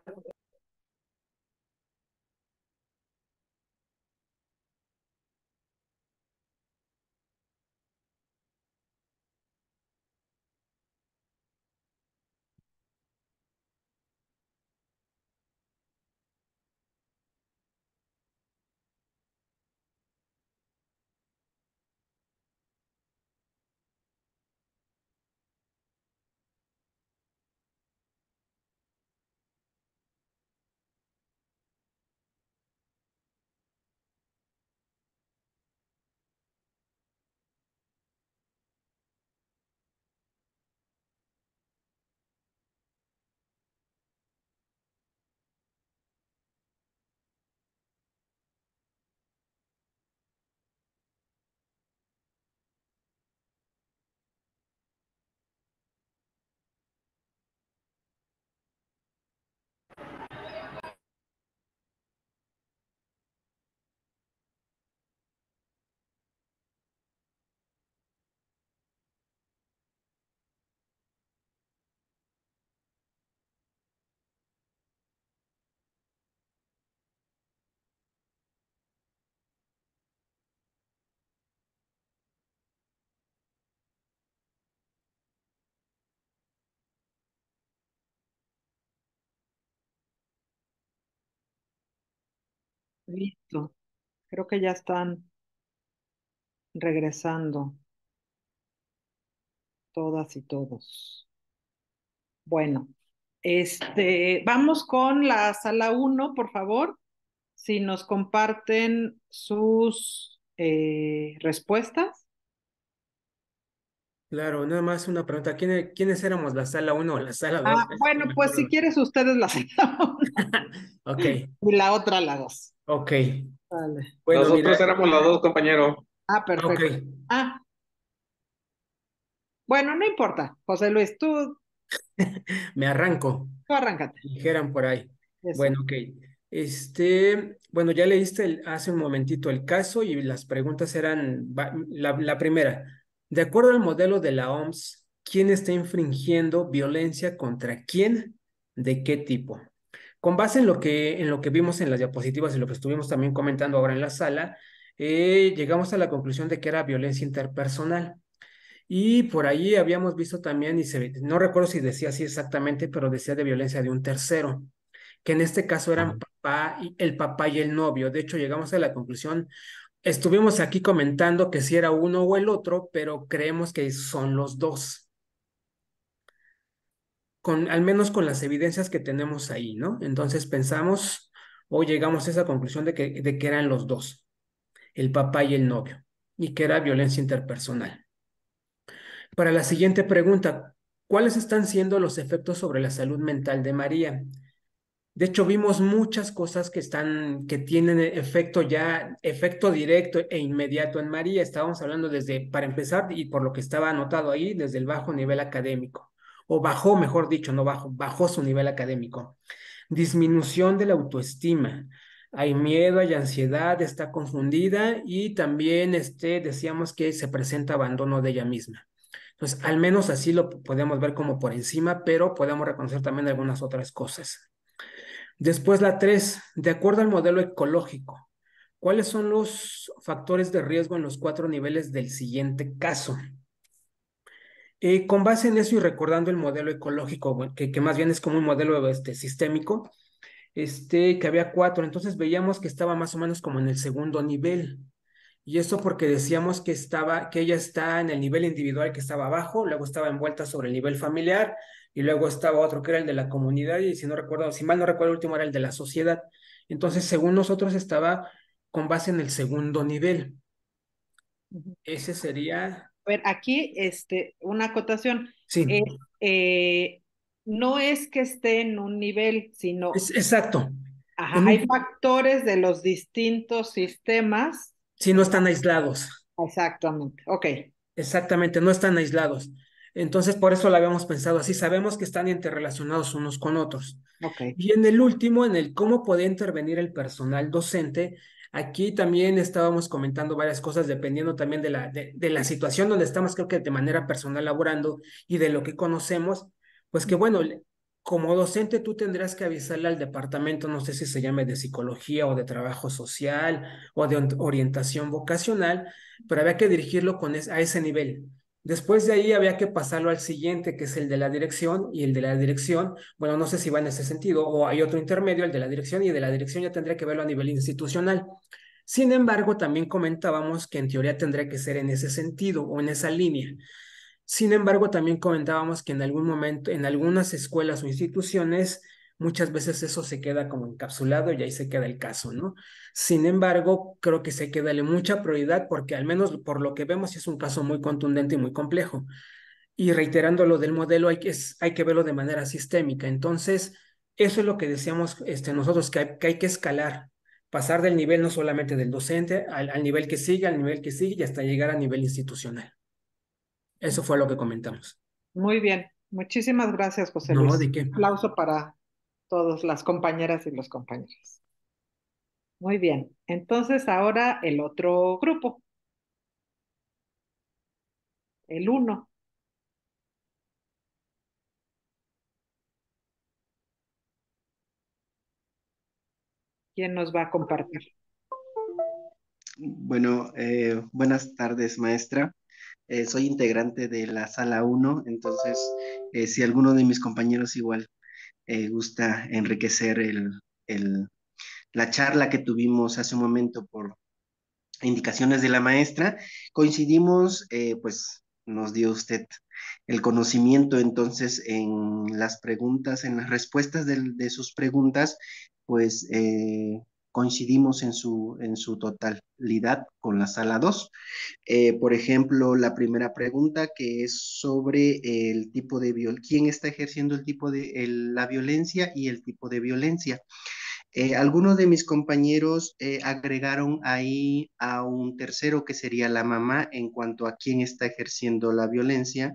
Listo. Creo que ya están regresando todas y todos. Bueno. Vamos con la sala 1, por favor. Si nos comparten sus respuestas. Claro, nada más una pregunta. ¿Quiénes éramos, la sala uno o la sala 2? Bueno, pues si quieres ustedes la sala 1 Ok, y la otra la 2. ok. Vale. Bueno, mira, Nosotros éramos los dos, compañero. ok, Perfecto. Bueno, no importa. José Luis, me arranco. tú arráncate. Dijeran por ahí. Eso. Bueno, ok. Bueno, ya leíste hace un momentito el caso y las preguntas eran, la primera, de acuerdo al modelo de la OMS, ¿quién está infringiendo violencia contra quién? ¿De qué tipo? Con base en lo que vimos en las diapositivas y lo que estuvimos también comentando ahora en la sala, llegamos a la conclusión de que era violencia interpersonal. Y por ahí habíamos visto también, no recuerdo si decía así exactamente, pero decía de violencia de un tercero, que en este caso eran el papá y el novio. De hecho, llegamos a la conclusión, estuvimos aquí comentando que si era uno o el otro, pero creemos que son los dos, al menos con las evidencias que tenemos ahí, ¿no? Entonces pensamos o llegamos a esa conclusión de que eran los dos, el papá y el novio, y que era violencia interpersonal. Para la siguiente pregunta, ¿cuáles están siendo los efectos sobre la salud mental de María? De hecho, vimos muchas cosas que tienen efecto directo e inmediato en María. Estábamos hablando para empezar, y por lo que estaba anotado ahí, desde el bajo nivel académico, o bajó, mejor dicho, no bajó, bajó su nivel académico. Disminución de la autoestima. Hay miedo, hay ansiedad, está confundida y también decíamos que se presenta abandono de ella misma. Entonces, al menos así lo podemos ver como por encima, pero podemos reconocer también algunas otras cosas. Después la 3, de acuerdo al modelo ecológico, ¿cuáles son los factores de riesgo en los 4 niveles del siguiente caso? Con base en eso y recordando el modelo ecológico, bueno, que más bien es como un modelo sistémico, que había 4, entonces veíamos que estaba más o menos como en el segundo nivel. Y eso porque decíamos que ella está en el nivel individual que estaba abajo, luego estaba envuelta sobre el nivel familiar, y luego estaba otro que era el de la comunidad, y si mal no recuerdo, el último era el de la sociedad. Entonces, según nosotros, estaba con base en el segundo nivel. Ese sería. A ver, aquí una acotación. Sí, No es que esté en un nivel, sino exacto. hay factores de los distintos sistemas. Si no están aislados. Exactamente, ok. Exactamente, no están aislados. Entonces, por eso lo habíamos pensado así. Sabemos que están interrelacionados unos con otros. Okay. Y en el último, en el cómo puede intervenir el personal docente, aquí también estábamos comentando varias cosas dependiendo también de la situación donde estamos, creo que de manera personal laborando y de lo que conocemos, pues que bueno, como docente tú tendrás que avisarle al departamento, no sé si se llame de psicología o de trabajo social o de orientación vocacional, pero había que dirigirlo a ese nivel. Después de ahí había que pasarlo al siguiente, que es el de la dirección, y el de la dirección, bueno, no sé si va en ese sentido, o hay otro intermedio, el de la dirección, y el de la dirección ya tendría que verlo a nivel institucional. Sin embargo, también comentábamos que en teoría tendría que ser en ese sentido o en esa línea. Sin embargo, también comentábamos que en algún momento, en algunas escuelas o instituciones, muchas veces eso se queda como encapsulado y ahí se queda el caso, ¿no? Sin embargo, creo que sí hay que darle mucha prioridad porque al menos por lo que vemos es un caso muy contundente y muy complejo. Y reiterando lo del modelo, hay que verlo de manera sistémica. Entonces, eso es lo que decíamos nosotros, que hay que escalar, pasar del nivel no solamente del docente al nivel que sigue, al nivel que sigue y hasta llegar a nivel institucional. Eso fue lo que comentamos. Muy bien. Muchísimas gracias, José No, Luis. ¿de qué? Un aplauso para todas las compañeras y los compañeros. Muy bien. Entonces, ahora el otro grupo, el 1. ¿Quién nos va a compartir? Bueno, buenas tardes, maestra. Soy integrante de la sala 1, entonces, si alguno de mis compañeros igual gusta enriquecer la charla que tuvimos hace un momento por indicaciones de la maestra, coincidimos, pues nos dio usted el conocimiento. Entonces, en las preguntas, en las respuestas de sus preguntas, pues coincidimos en su totalidad con la sala 2. Por ejemplo, la primera pregunta que es sobre el tipo de quién está ejerciendo el tipo de la violencia y el tipo de violencia. Algunos de mis compañeros agregaron ahí a un tercero que sería la mamá en cuanto a quién está ejerciendo la violencia.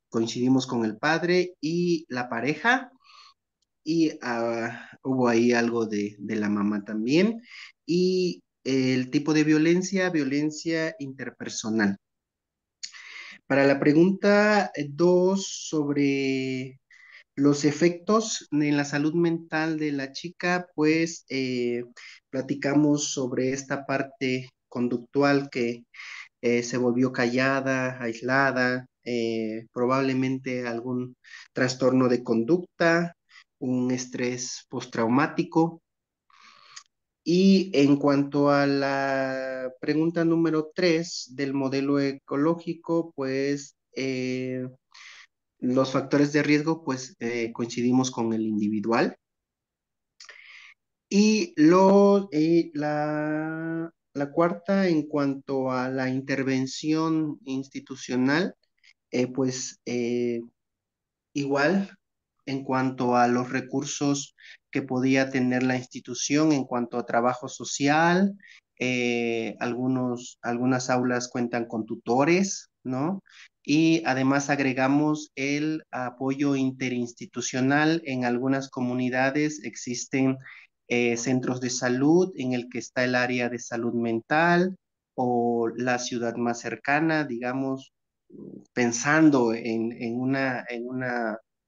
Coincidimos con el padre y la pareja y hubo ahí algo de la mamá también. Y el tipo de violencia, violencia interpersonal. Para la pregunta 2 sobre los efectos en la salud mental de la chica, pues platicamos sobre esta parte conductual que se volvió callada, aislada, probablemente algún trastorno de conducta, un estrés postraumático. Y en cuanto a la pregunta número 3 del modelo ecológico, pues los factores de riesgo, pues coincidimos con el individual. Y la cuarta, en cuanto a la intervención institucional, pues igual en cuanto a los recursos que podía tener la institución en cuanto a trabajo social, algunas aulas cuentan con tutores, ¿no? Y además agregamos el apoyo interinstitucional. En algunas comunidades existen centros de salud en el que está el área de salud mental o la ciudad más cercana, digamos, pensando en una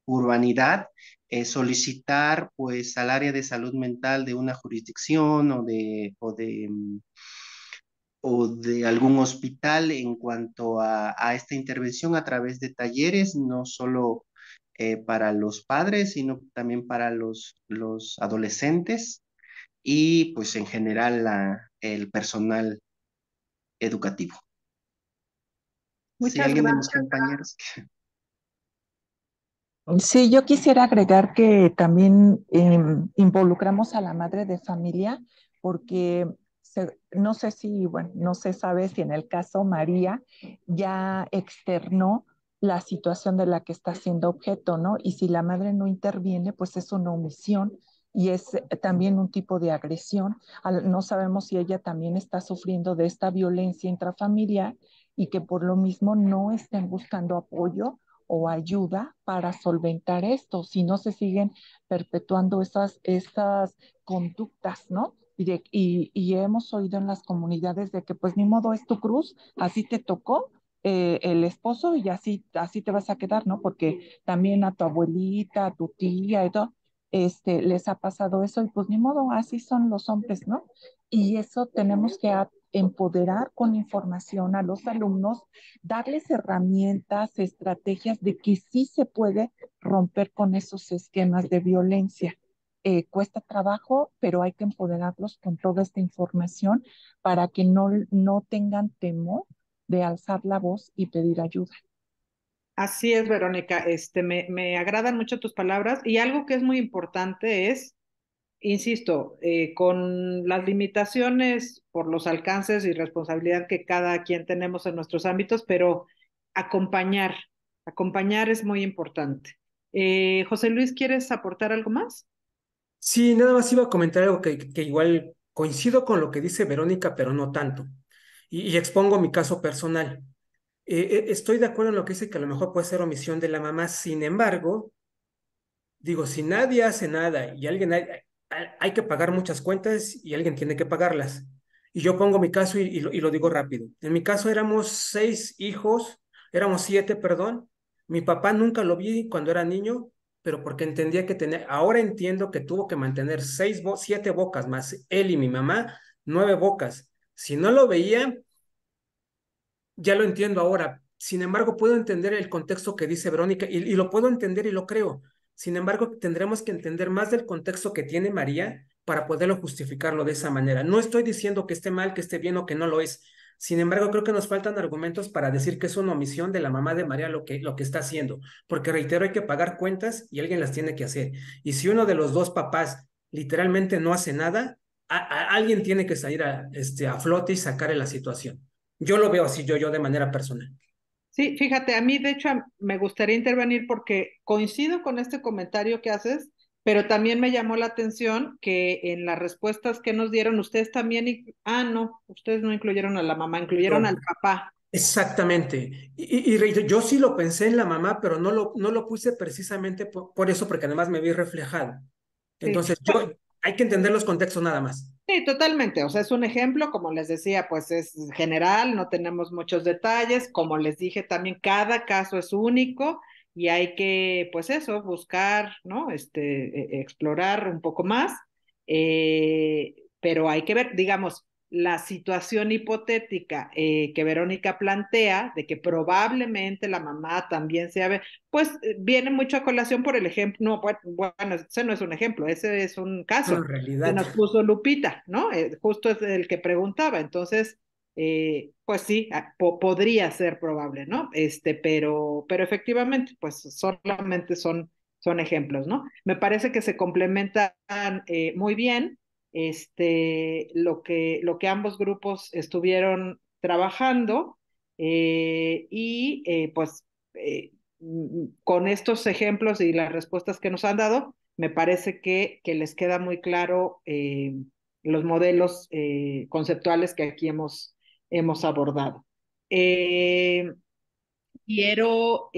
urbanidad, solicitar pues al área de salud mental de una jurisdicción o de algún hospital en cuanto a esta intervención a través de talleres, no solo para los padres, sino también para los adolescentes y pues en general el personal educativo. Si Muchas alguien de mis gracias. compañeros. Sí, yo quisiera agregar que también involucramos a la madre de familia porque no sé si, bueno, no se sabe si en el caso María ya externó la situación de la que está siendo objeto, ¿no? Y si la madre no interviene, pues es una omisión y es también un tipo de agresión. No sabemos si ella también está sufriendo de esta violencia intrafamiliar y que por lo mismo no estén buscando apoyo o ayuda para solventar esto, si no se siguen perpetuando esas conductas, ¿no? Y hemos oído en las comunidades de que pues ni modo es tu cruz, así te tocó el esposo y así te vas a quedar, ¿no? Porque también a tu abuelita, a tu tía y todo, les ha pasado eso y pues ni modo, así son los hombres, ¿no? Y eso tenemos que empoderar con información a los alumnos, darles herramientas, estrategias de que sí se puede romper con esos esquemas de violencia. Cuesta trabajo, pero hay que empoderarlos con toda esta información para que no tengan temor de alzar la voz y pedir ayuda. Así es, Verónica. Me agradan mucho tus palabras y algo que es muy importante es, insisto, con las limitaciones por los alcances y responsabilidad que cada quien tenemos en nuestros ámbitos, pero acompañar, acompañar es muy importante. José Luis, ¿quieres aportar algo más? Sí, nada más iba a comentar algo que igual coincido con lo que dice Verónica, pero no tanto. Y expongo mi caso personal. Estoy de acuerdo en lo que dice que a lo mejor puede ser omisión de la mamá. Sin embargo, digo, si nadie hace nada y hay que pagar muchas cuentas y alguien tiene que pagarlas. Y yo pongo mi caso y lo digo rápido. En mi caso éramos 6 hijos, éramos 7, perdón. Mi papá nunca lo vi cuando era niño, pero porque entendía que tenía, ahora entiendo que tuvo que mantener 7 bocas más él y mi mamá, 9 bocas. Si no lo veía, ya lo entiendo ahora. Sin embargo, puedo entender el contexto que dice Verónica y lo puedo entender y lo creo. Sin embargo, tendremos que entender más del contexto que tiene María para poderlo justificarlo de esa manera. No estoy diciendo que esté mal, que esté bien o que no lo es. Sin embargo, creo que nos faltan argumentos para decir que es una omisión de la mamá de María lo que está haciendo, porque reitero, hay que pagar cuentas y alguien las tiene que hacer. Y si uno de los dos papás literalmente no hace nada, alguien tiene que salir a flote y sacar en la situación. Yo lo veo así, yo de manera personal. Sí, fíjate, a mí de hecho me gustaría intervenir porque coincido con este comentario que haces, pero también me llamó la atención que en las respuestas que nos dieron, ustedes también, no, ustedes no incluyeron a la mamá, incluyeron al papá. Exactamente. Yo sí lo pensé en la mamá, pero no lo puse precisamente por eso, porque además me vi reflejado. Sí. Entonces, hay que entender los contextos nada más. Sí, totalmente. O sea, es un ejemplo, como les decía, pues es general, no tenemos muchos detalles. Como les dije, también cada caso es único y hay que, pues eso, buscar, ¿no? Explorar un poco más. Pero hay que ver, digamos, la situación hipotética que Verónica plantea de que probablemente la mamá también sea, pues viene mucho a colación por el ejemplo, no, bueno, ese no es un ejemplo, ese es un caso Una que realidad. nos puso Lupita, ¿no? Justo es el que preguntaba, entonces, pues sí, podría ser probable, ¿no? Pero efectivamente, pues solamente son ejemplos, ¿no? Me parece que se complementan muy bien lo que ambos grupos estuvieron trabajando pues con estos ejemplos y las respuestas que nos han dado, me parece que les queda muy claro los modelos conceptuales que aquí hemos abordado. Quiero,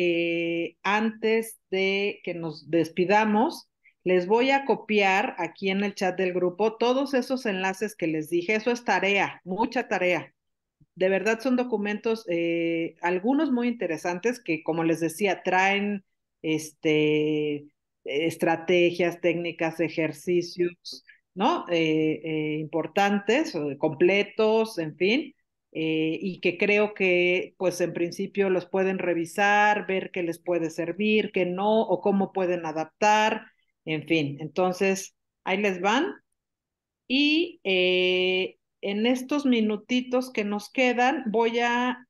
antes de que nos despidamos, les voy a copiar aquí en el chat del grupo todos esos enlaces que les dije. Eso es tarea, mucha tarea. De verdad son documentos, algunos muy interesantes que, como les decía, traen estrategias, técnicas, ejercicios, ¿no? Importantes, completos, en fin, y que creo que, pues, en principio los pueden revisar, ver qué les puede servir, qué no, o cómo pueden adaptar, en fin. Entonces, ahí les van. Y en estos minutitos que nos quedan, voy a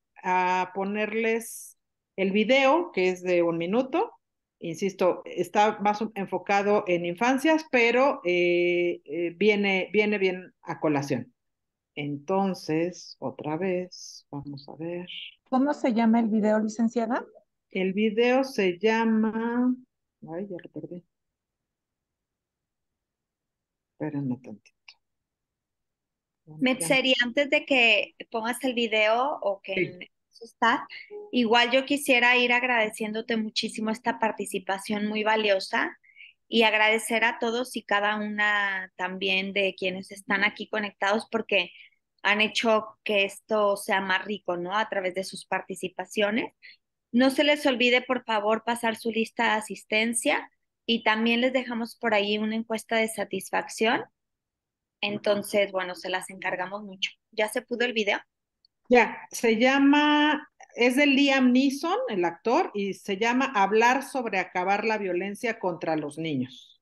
ponerles el video, que es de 1 minuto. Insisto, está más enfocado en infancias, pero viene bien a colación. Entonces, otra vez, vamos a ver. ¿Cómo se llama el video, licenciada? El video se llama... Ay, ya lo perdí. Espérenme tantito. Metseri, antes de que pongas el video o que Sí. en eso está, igual yo quisiera ir agradeciéndote muchísimo esta participación muy valiosa y agradecer a todos y cada una también de quienes están aquí conectados porque han hecho que esto sea más rico, ¿no? A través de sus participaciones. No se les olvide, por favor, pasar su lista de asistencia y también les dejamos por ahí una encuesta de satisfacción. Entonces, bueno, se las encargamos mucho. ¿Ya se pudo el video? Ya, es de Liam Neeson, el actor, y se llama Hablar sobre acabar la violencia contra los niños.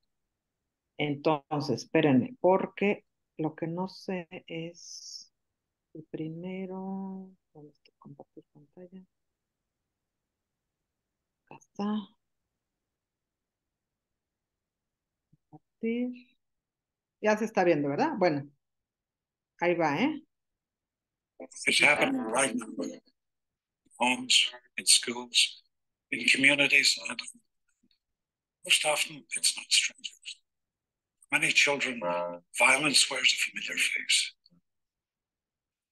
Entonces, espérenme, porque lo que no sé es el primero. ¿Dónde está? Compartir pantalla. Acá está. Compartir. Ya se está viendo, ¿verdad? Bueno, ahí va, ¿eh? It's happening right now in homes, in schools, in communities, and most often it's not strangers. Many children, violence wears a familiar face.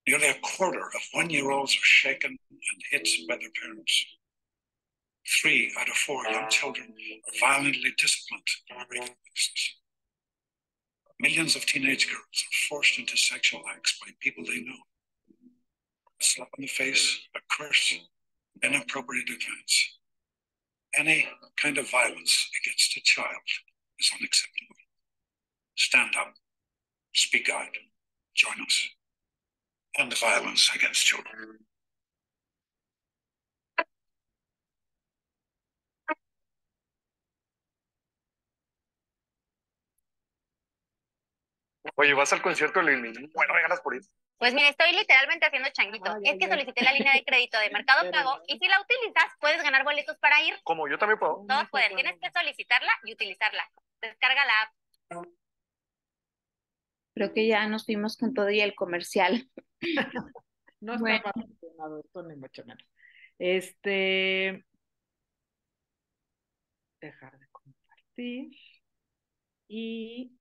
Nearly a quarter of 1-year-olds are shaken and hit by their parents. 3 out of 4 young children are violently disciplined on a regular basis. Millions of teenage girls are forced into sexual acts by people they know. A slap in the face, a curse, inappropriate advance. Any kind of violence against a child is unacceptable. Stand up, speak out, join us. End violence against children. Oye, ¿vas al concierto de Lili? Bueno, me ganas por ir. Pues mira, estoy literalmente haciendo changuito. Es que solicité la línea de crédito de Mercado Pago y si la utilizas, puedes ganar boletos para ir. Como yo también puedo. Todos pueden. Tienes que solicitarla y utilizarla. Descarga la app. Creo que ya nos fuimos con todo y el comercial. No Bueno. está patrocinado esto, ni mucho menos. Dejar de compartir. Y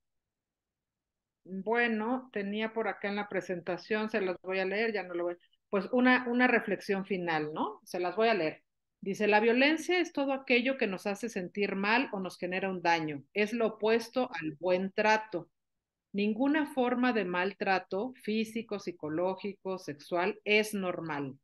bueno, tenía por acá en la presentación, se las voy a leer, ya no lo voy. Pues una reflexión final, ¿no? Se las voy a leer. Dice, la violencia es todo aquello que nos hace sentir mal o nos genera un daño. Es lo opuesto al buen trato. Ninguna forma de maltrato físico, psicológico, sexual es normal.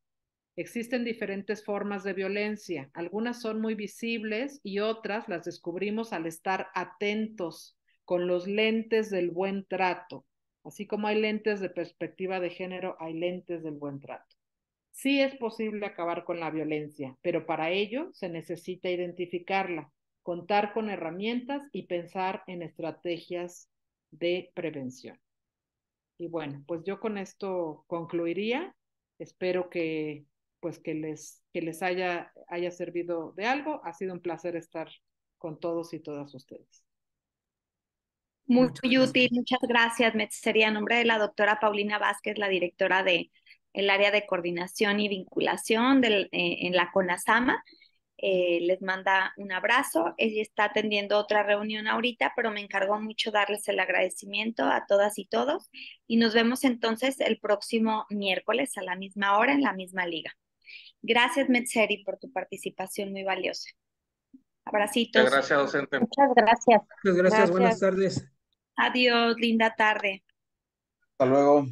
Existen diferentes formas de violencia. Algunas son muy visibles y otras las descubrimos al estar atentos con los lentes del buen trato. Así como hay lentes de perspectiva de género, hay lentes del buen trato. Sí es posible acabar con la violencia, pero para ello se necesita identificarla, contar con herramientas y pensar en estrategias de prevención. Y bueno, pues yo con esto concluiría. Espero que les haya servido de algo. Ha sido un placer estar con todos y todas ustedes. Muy útil, muchas gracias, Metzeri. A nombre de la doctora Paulina Vázquez, la directora del área de coordinación y vinculación en la CONASAMA, les manda un abrazo. Ella está atendiendo otra reunión ahorita, pero me encargó mucho darles el agradecimiento a todas y todos. Y nos vemos entonces el próximo miércoles a la misma hora en la misma liga. Gracias, Metzeri, por tu participación muy valiosa. Abracitos. Muchas gracias, docente. Muchas gracias. Muchas gracias. Buenas tardes. Adiós, linda tarde. Hasta luego.